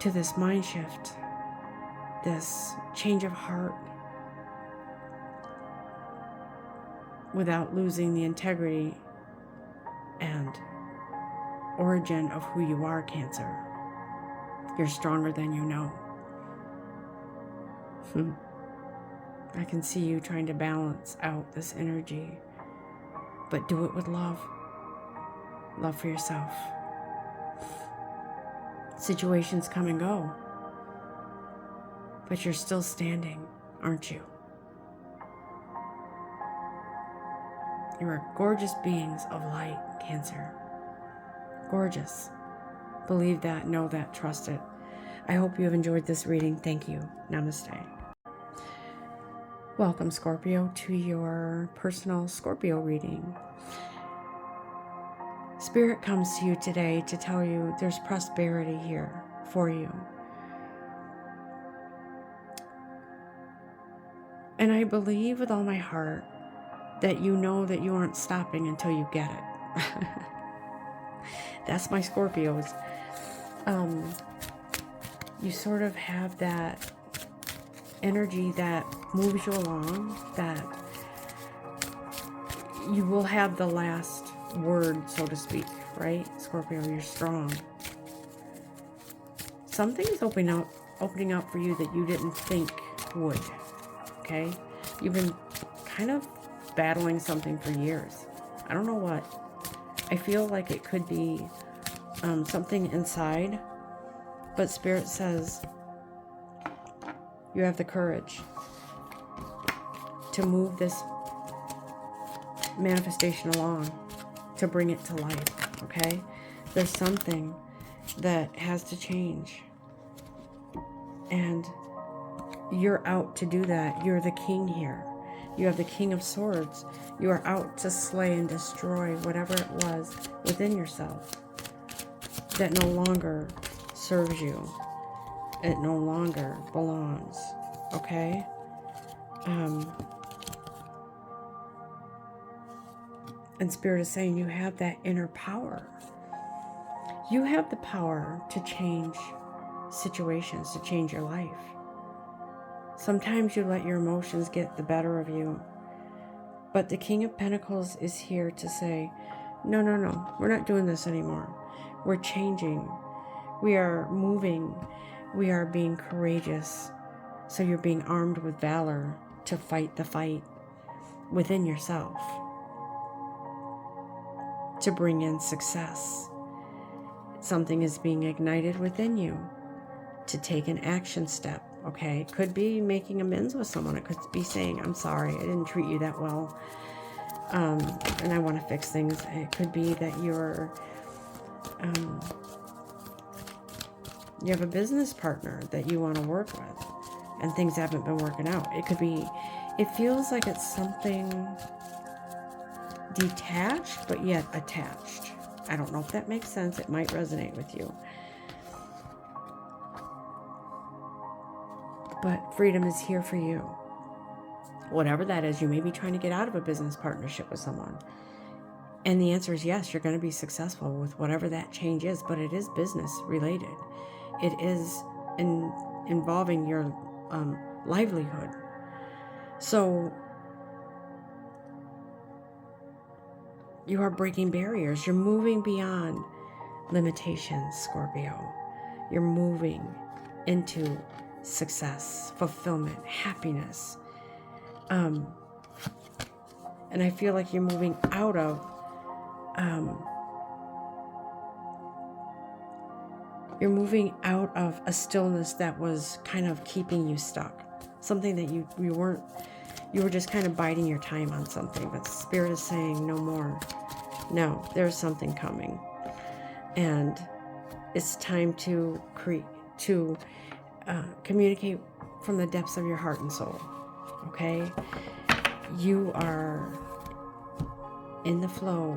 to this mind shift, this change of heart, without losing the integrity and origin of who you are, Cancer. You're stronger than you know. I can see you trying to balance out this energy, but do it with love. Love for yourself. Situations come and go, but you're still standing, aren't you? You are gorgeous beings of light, Cancer. Gorgeous. Believe that, know that, trust it. I hope you have enjoyed this reading. Thank you. Namaste. Welcome, Scorpio, to your personal Scorpio reading. Spirit comes to you today to tell you there's prosperity here for you. And I believe with all my heart that you know that you aren't stopping until you get it. That's my Scorpios. You sort of have that energy that moves you along, that you will have the last word, so to speak, right? Scorpio, you're strong. Something is opening up for you that you didn't think would, okay? You've been kind of battling something for years. I don't know what. I feel like it could be something inside, but Spirit says you have the courage to move this manifestation along, to bring it to life, okay? There's something that has to change, and you're out to do that. You're the king here. You have the King of Swords. You are out to slay and destroy whatever it was within yourself that no longer serves you. It no longer belongs, okay? And Spirit is saying you have that inner power. You have the power to change situations, to change your life. Sometimes you let your emotions get the better of you. But the King of Pentacles is here to say, no, we're not doing this anymore. We're changing. We are moving. We are being courageous. So you're being armed with valor to fight the fight within yourself, to bring in success. Something is being ignited within you to take an action step, okay? It could be making amends with someone. It could be saying, I'm sorry, I didn't treat you that well, and I want to fix things. It could be that you have a business partner that you want to work with and things haven't been working out. It could be, it feels like it's something detached but yet attached. I don't know if that makes sense. It might resonate with you. But freedom is here for you. Whatever that is, you may be trying to get out of a business partnership with someone. And the answer is yes, you're going to be successful with whatever that change is, but it is business related. It is involving your livelihood. So you are breaking barriers. You're moving beyond limitations, Scorpio. You're moving into success, fulfillment, happiness. And I feel like you're moving out of a stillness that was kind of keeping you stuck. Something that you were just kind of biding your time on something, but Spirit is saying no more. No, there's something coming. And it's time to communicate from the depths of your heart and soul, okay? You are in the flow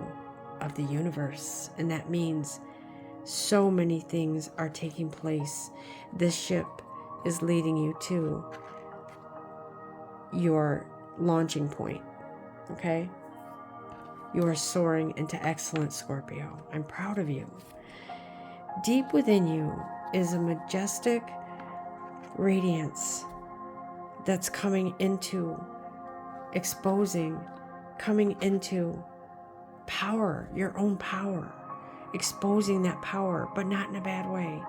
of the universe, and that means so many things are taking place. This ship is leading you to your launching point, okay? You are soaring into excellence, Scorpio. I'm proud of you. Deep within you is a majestic radiance that's coming into coming into power, your own power, exposing that power, but not in a bad way,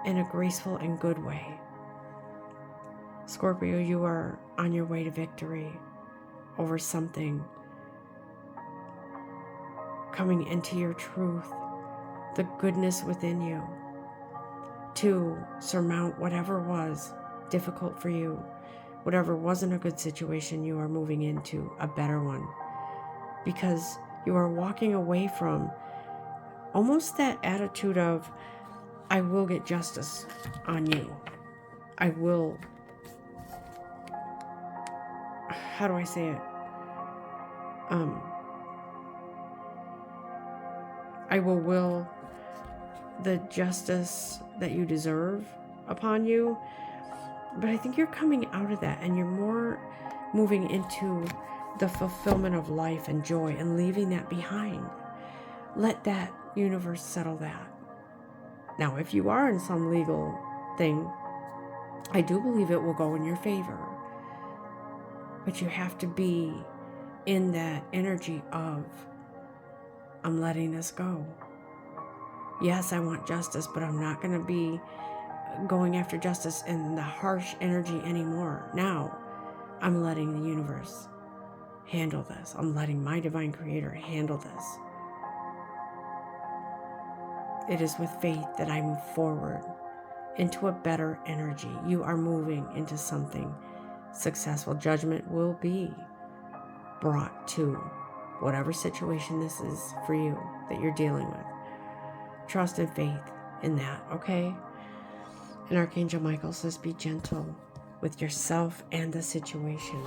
in a graceful and good way. Scorpio, you are on your way to victory over something, coming into your truth, the goodness within you, to surmount whatever was difficult for you, whatever wasn't a good situation. You are moving into a better one. because you are walking away from almost that attitude of, I will get justice on you. I will, how do I say it? I will the justice that you deserve upon you. But I think you're coming out of that and you're more moving into the fulfillment of life and joy and leaving that behind. Let that universe settle that. Now, if you are in some legal thing, I do believe it will go in your favor. But you have to be in that energy of, I'm letting this go. Yes, I want justice, but I'm not going to be going after justice in the harsh energy anymore. Now, I'm letting the universe handle this. I'm letting my divine creator handle this. It is with faith that I move forward into a better energy. You are moving into something successful. Judgment will be brought to whatever situation this is for you that you're dealing with. Trust and faith in that, okay? And Archangel Michael says, be gentle with yourself and the situation.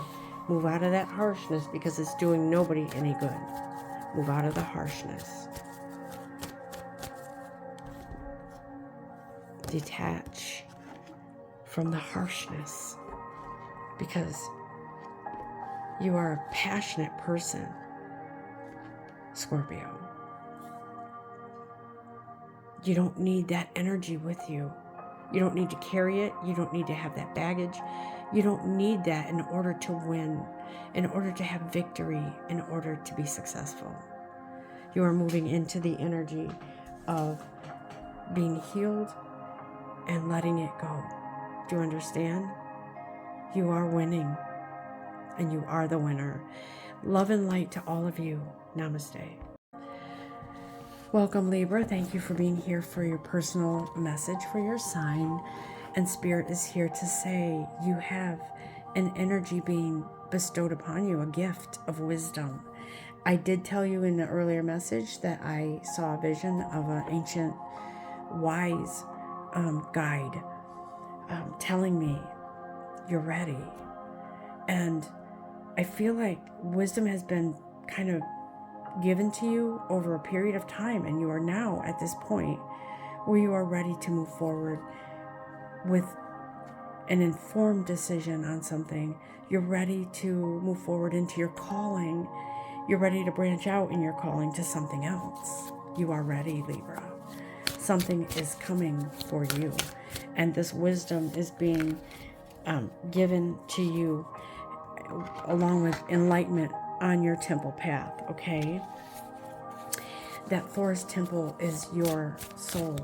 Move out of that harshness because it's doing nobody any good. Move out of the harshness. Detach from the harshness because you are a passionate person, Scorpio. You don't need that energy with you. You don't need to carry it. You don't need to have that baggage. You don't need that in order to win, in order to have victory, in order to be successful. You are moving into the energy of being healed and letting it go. Do you understand? You are winning, and you are the winner. Love and light to all of you. Namaste. Welcome, Libra. Thank you for being here for your personal message for your sign. And Spirit is here to say you have an energy being bestowed upon you, a gift of wisdom. I did tell you in the earlier message that I saw a vision of an ancient wise guide telling me you're ready. And I feel like wisdom has been kind of given to you over a period of time, and you are now at this point where you are ready to move forward with an informed decision on something. You're ready to move forward into your calling. You're ready to branch out in your calling to something else. You are ready, Libra. Something is coming for you, and this wisdom is being given to you along with enlightenment on your temple path, okay? That forest temple is your soul,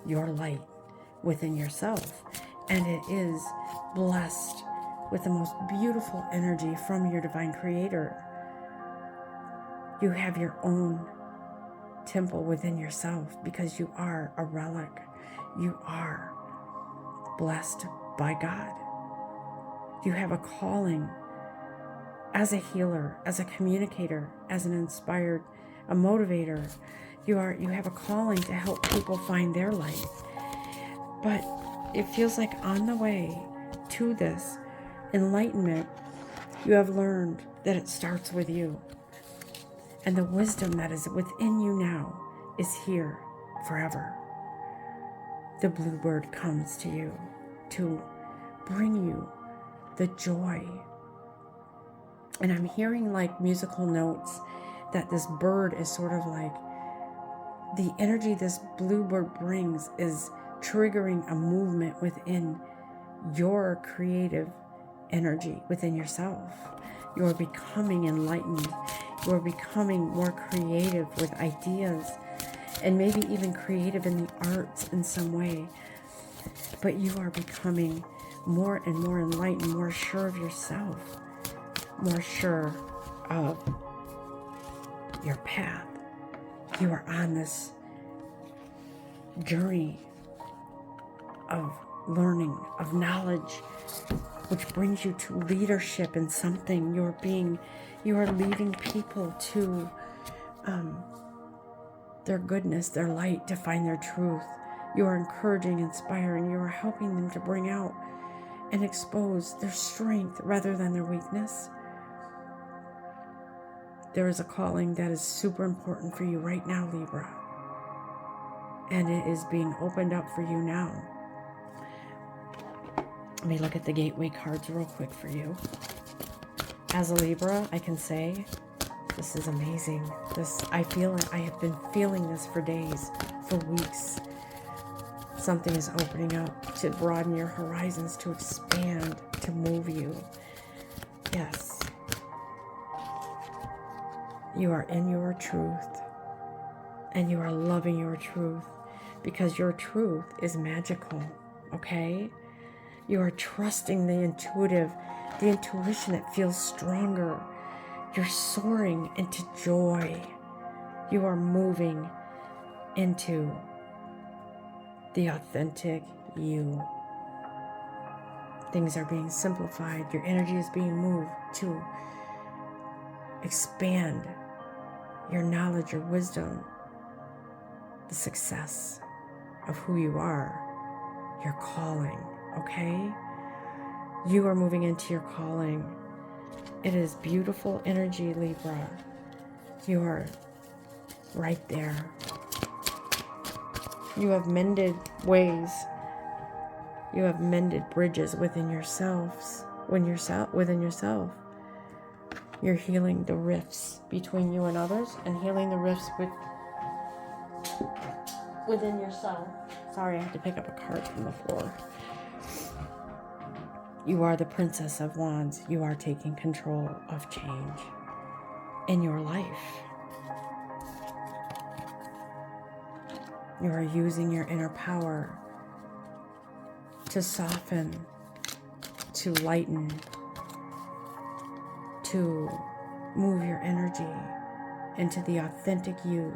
your light within yourself, and it is blessed with the most beautiful energy from your divine creator. You have your own temple within yourself because you are a relic. You are blessed by God. You have a calling as a healer, as a communicator, as an inspired, a motivator. You have a calling to help people find their light. But it feels like on the way to this enlightenment, you have learned that it starts with you. And the wisdom that is within you now is here forever. The bluebird comes to you to bring you the joy. And I'm hearing like musical notes that this bird is sort of like the energy this bluebird brings is triggering a movement within your creative energy within yourself. You are becoming enlightened. You are becoming more creative with ideas and maybe even creative in the arts in some way. But you are becoming more and more enlightened, more sure of yourself, more sure of your path. You are on this journey of learning, of knowledge, which brings you to leadership in something. You're being You are leading people to their goodness, their light, to find their truth. You are encouraging, inspiring. You are helping them to bring out and expose their strength rather than their weakness. There is a calling that is super important for you right now, Libra. And it is being opened up for you now. Let me look at the gateway cards real quick for you. As a Libra, I can say, this is amazing. I feel it. I have been feeling this for days, for weeks. Something is opening up to broaden your horizons, to expand, to move you. Yes. You are in your truth, and you are loving your truth, because your truth is magical, okay? You are trusting the intuition that feels stronger. You're soaring into joy. You are moving into the authentic you. Things are being simplified. Your energy is being moved to expand your knowledge, your wisdom, the success of who you are, your calling, okay? You are moving into your calling. It is beautiful energy, Libra. You are right there. You have mended ways. You have mended bridges within yourselves. Within yourself. You're healing the rifts between you and others, and healing the rifts within yourself. Sorry, I had to pick up a card from the floor. You are the Princess of Wands. You are taking control of change in your life. You are using your inner power to soften, to lighten, to move your energy into the authentic you,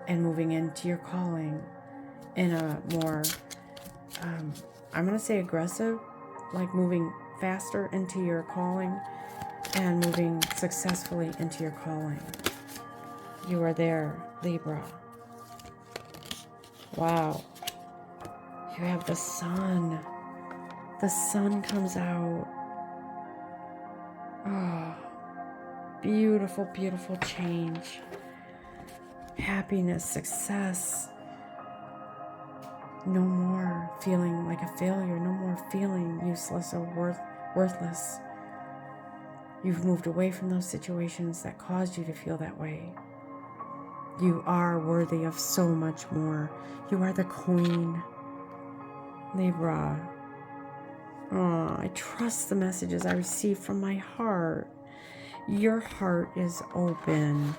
and moving into your calling in a more, I'm going to say aggressive, like moving faster into your calling and moving successfully into your calling. You are there, Libra. Wow. You have the sun. The sun comes out. Oh, beautiful, beautiful change. Happiness, success. No more feeling like a failure. No more feeling useless or worthless. You've moved away from those situations that caused you to feel that way. You are worthy of so much more. You are the queen, Libra. Oh, I trust the messages I receive from my heart. Your heart is open.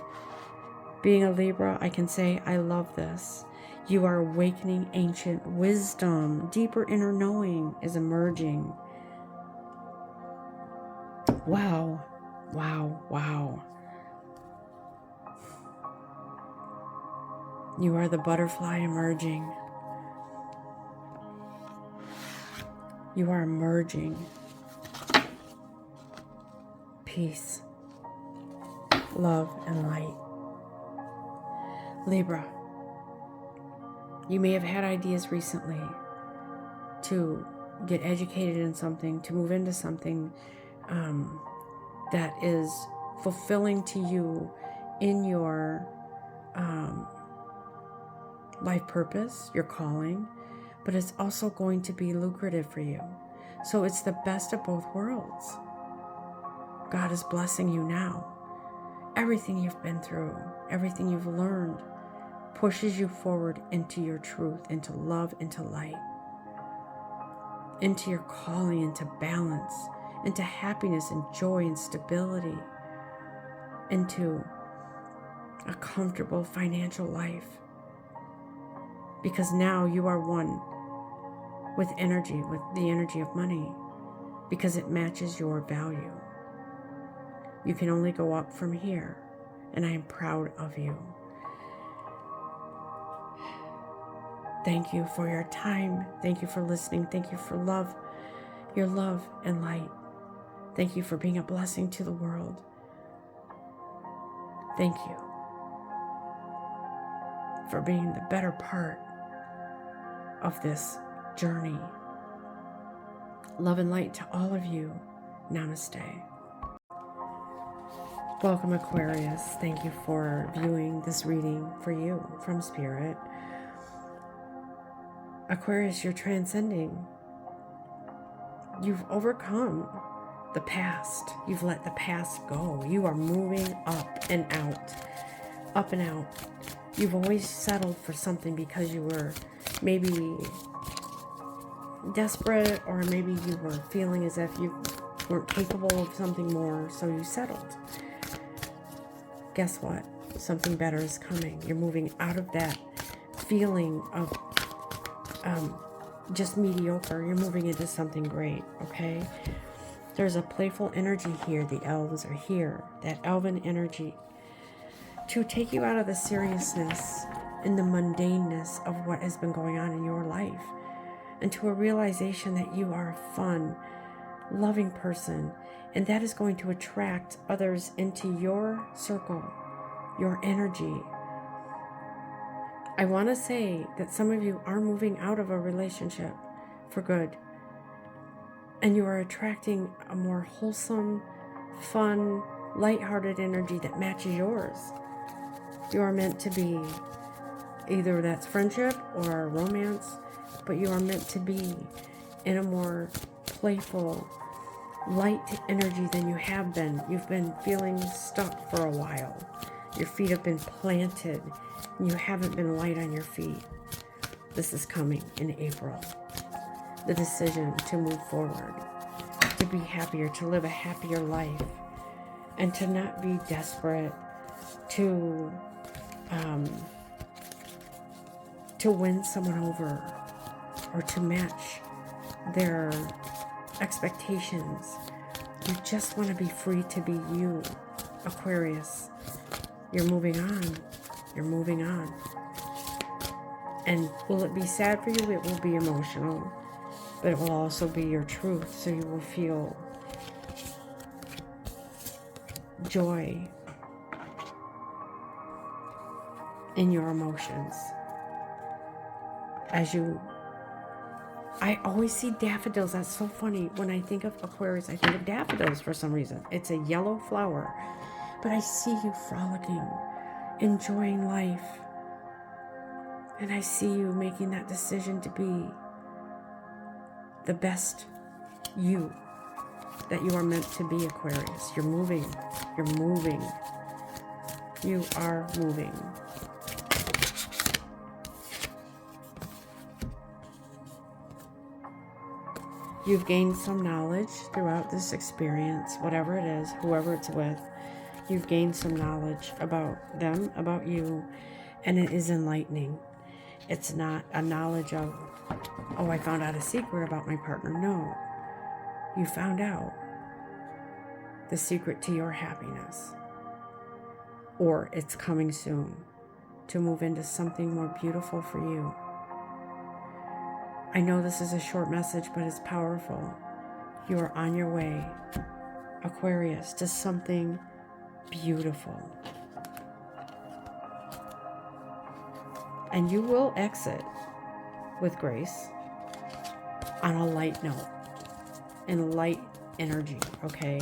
Being a Libra, I can say, I love this. You are awakening ancient wisdom. Deeper inner knowing is emerging. Wow. Wow. Wow. You are the butterfly emerging. You are emerging. Peace, love, and light. Libra, you may have had ideas recently to get educated in something, to move into something that is fulfilling to you in your life purpose, your calling, but it's also going to be lucrative for you. So it's the best of both worlds. God is blessing you now. Everything you've been through, everything you've learned, pushes you forward into your truth, into love, into light, into your calling, into balance, into happiness and joy and stability, into a comfortable financial life. Because now you are one with energy, with the energy of money, because it matches your value. You can only go up from here, and I am proud of you. Thank you for your time. Thank you for listening. Thank you for love, your love and light. Thank you for being a blessing to the world. Thank you for being the better part of this journey. Love and light to all of you. Namaste. Welcome, Aquarius. Thank you for viewing this reading for you from Spirit. Aquarius, you're transcending. You've overcome the past. You've let the past go. You are moving up and out. Up and out. You've always settled for something because you were maybe desperate, or maybe you were feeling as if you weren't capable of something more, so you settled. Guess what? Something better is coming. You're moving out of that feeling of just mediocre. You're moving into something great, okay? There's a playful energy here. The elves are here. That elven energy to take you out of the seriousness and the mundaneness of what has been going on in your life, and to a realization that you are a fun, loving person, and that is going to attract others into your circle, your energy. I want to say that some of you are moving out of a relationship for good, and you are attracting a more wholesome, fun, lighthearted energy that matches yours. You are meant to be, either that's friendship or romance, but you are meant to be in a more playful, light energy than you have been. You've been feeling stuck for a while. Your feet have been planted, and you haven't been light on your feet. This is coming in April. The decision to move forward, to be happier, to live a happier life, and to not be desperate to win someone over or to match their expectations. You just want to be free to be you, Aquarius. You're moving on. You're moving on. And will it be sad for you? It will be emotional. But it will also be your truth. So you will feel joy in your emotions. I always see daffodils. That's so funny. When I think of Aquarius, I think of daffodils for some reason. It's a yellow flower. But I see you frolicking, enjoying life. And I see you making that decision to be the best you that you are meant to be, Aquarius. You're moving. You're moving. You are moving. You've gained some knowledge throughout this experience, whatever it is, whoever it's with. You've gained some knowledge about them, about you, and it is enlightening. It's not a knowledge of, oh, I found out a secret about my partner. No, you found out the secret to your happiness, or it's coming soon to move into something more beautiful for you. I know this is a short message, but it's powerful. You are on your way, Aquarius, to something beautiful. And you will exit with grace on a light note, in light energy, okay?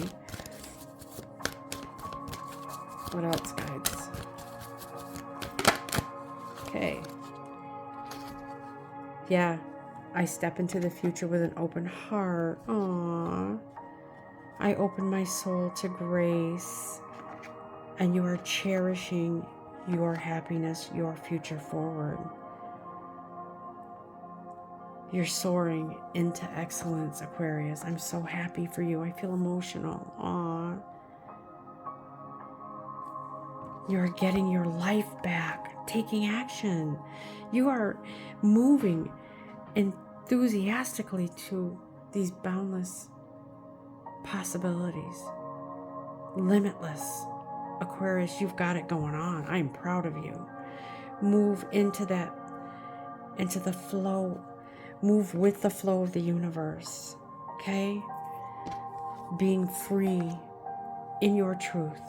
What else, guides? Okay. Yeah. I step into the future with an open heart. Aww. I open my soul to grace. And you are cherishing your happiness, your future forward. You're soaring into excellence, Aquarius. I'm so happy for you. I feel emotional. Aww. You're getting your life back, taking action. You are moving enthusiastically to these boundless possibilities. Limitless. Aquarius, you've got it going on. I'm proud of you. Move into that, into the flow. Move with the flow of the universe. Okay? Being free in your truth.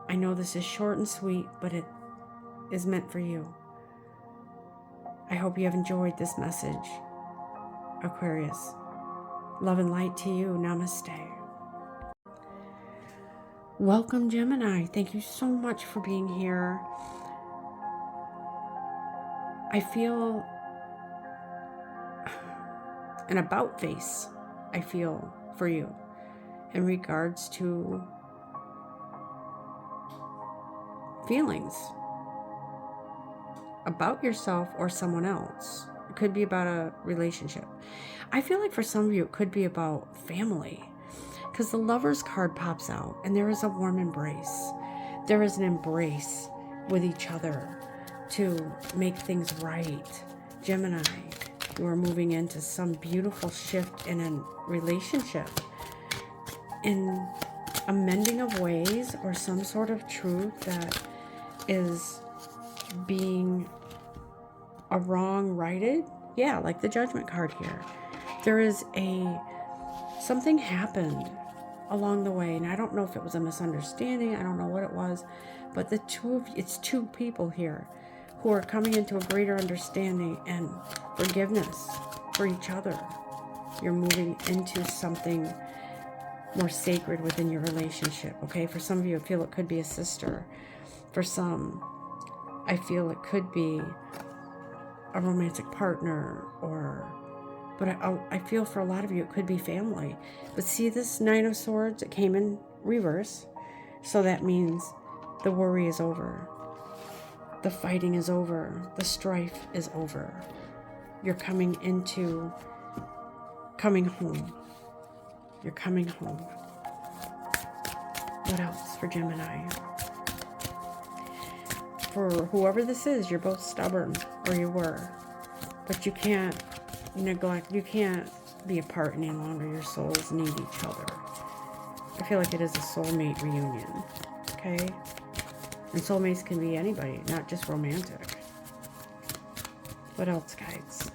I know this is short and sweet, but it is meant for you. I hope you have enjoyed this message, Aquarius. Love and light to you. Namaste. Welcome, Gemini. Thank you so much for being here. I feel an about face, I feel, for you in regards to feelings about yourself or someone else. It could be about a relationship. I feel like for some of you, it could be about family, because the Lovers card pops out and there is a warm embrace. There is an embrace with each other to make things right. Gemini, you are moving into some beautiful shift in a relationship, in a mending of ways, or some sort of truth that is being a wrong righted. Yeah, like the Judgment card here. There is something happened along the way, and I don't know if it was a misunderstanding, I don't know what it was, but it's two people here who are coming into a greater understanding and forgiveness for each other. You're moving into something more sacred within your relationship, okay? For some of you, I feel it could be a sister. For some, I feel it could be a romantic partner, but I feel for a lot of you, it could be family. But see this Nine of Swords, it came in reverse. So that means the worry is over. The fighting is over. The strife is over. You're coming home. You're coming home. What else for Gemini? For whoever this is, you're both stubborn, or you were. But you can't neglect, you can't be apart any longer. Your souls need each other. I feel like it is a soulmate reunion, okay? And soulmates can be anybody, not just romantic. What else, guys?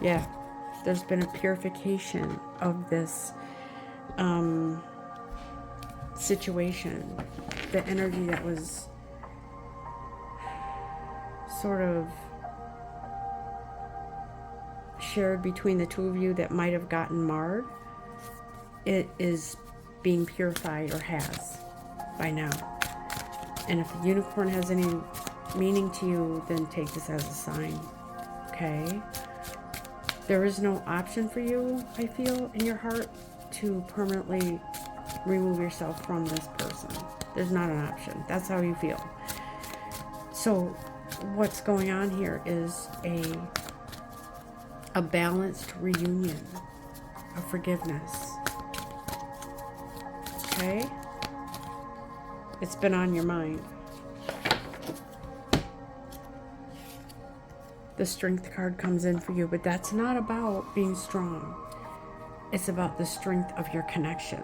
Yeah, there's been a purification of this situation. The energy that was sort of shared between the two of you that might have gotten marred, it is being purified, or has by now. And if the unicorn has any meaning to you, then take this as a sign, okay? There is no option for you, I feel, in your heart to permanently remove yourself from this person. There's not an option. That's how you feel. So what's going on here is a balanced reunion of forgiveness. Okay? It's been on your mind. The Strength card comes in for you, but that's not about being strong. It's about the strength of your connection,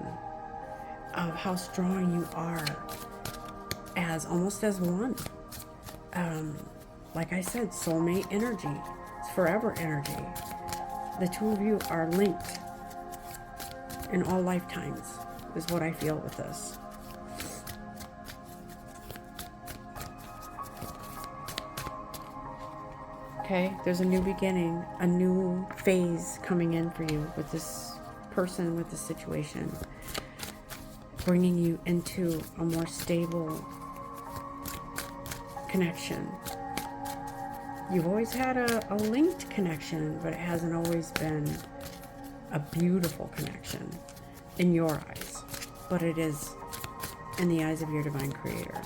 of how strong you are almost as one. Like I said, soulmate energy. It's forever energy. The two of you are linked in all lifetimes, is what I feel with this. Okay, there's a new beginning, a new phase coming in for you with this person, with this situation, bringing you into a more stable connection. You've always had a linked connection, but it hasn't always been a beautiful connection in your eyes, but it is in the eyes of your divine creator.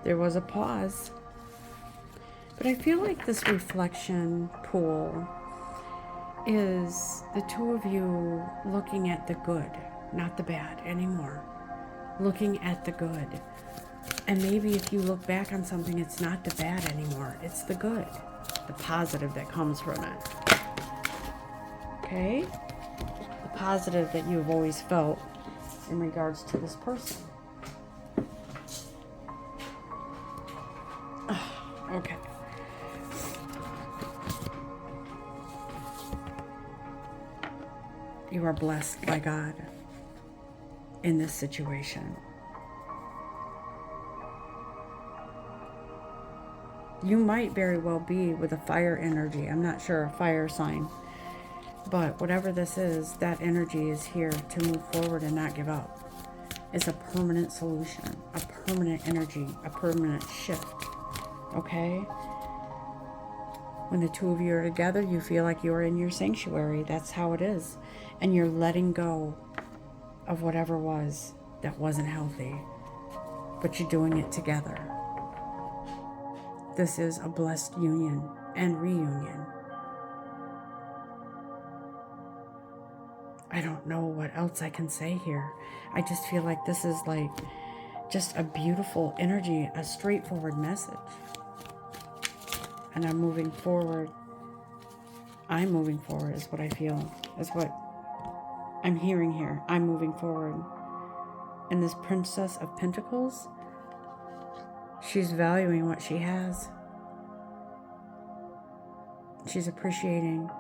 There was a pause, but I feel like this reflection pool is the two of you looking at the good, not the bad anymore. Looking at the good. And maybe if you look back on something, it's not the bad anymore. It's the good, the positive that comes from it. Okay? The positive that you have always felt in regards to this person. Okay. You are blessed by God in this situation. You might very well be with a fire energy. I'm not sure, a fire sign. But whatever this is, that energy is here to move forward and not give up. It's a permanent solution, a permanent energy, a permanent shift. Okay? When the two of you are together, you feel like you're in your sanctuary. That's how it is. And you're letting go of whatever was that wasn't healthy. But you're doing it together. This is a blessed union and reunion. I don't know what else I can say here. I just feel like this is like just a beautiful energy, a straightforward message. And I'm moving forward. I'm moving forward is what I feel, is what I'm hearing here. I'm moving forward. And this Princess of Pentacles, she's valuing what she has. She's appreciating,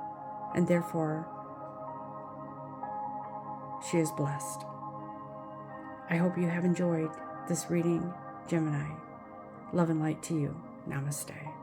and therefore, she is blessed. I hope you have enjoyed this reading, Gemini. Love and light to you. Namaste.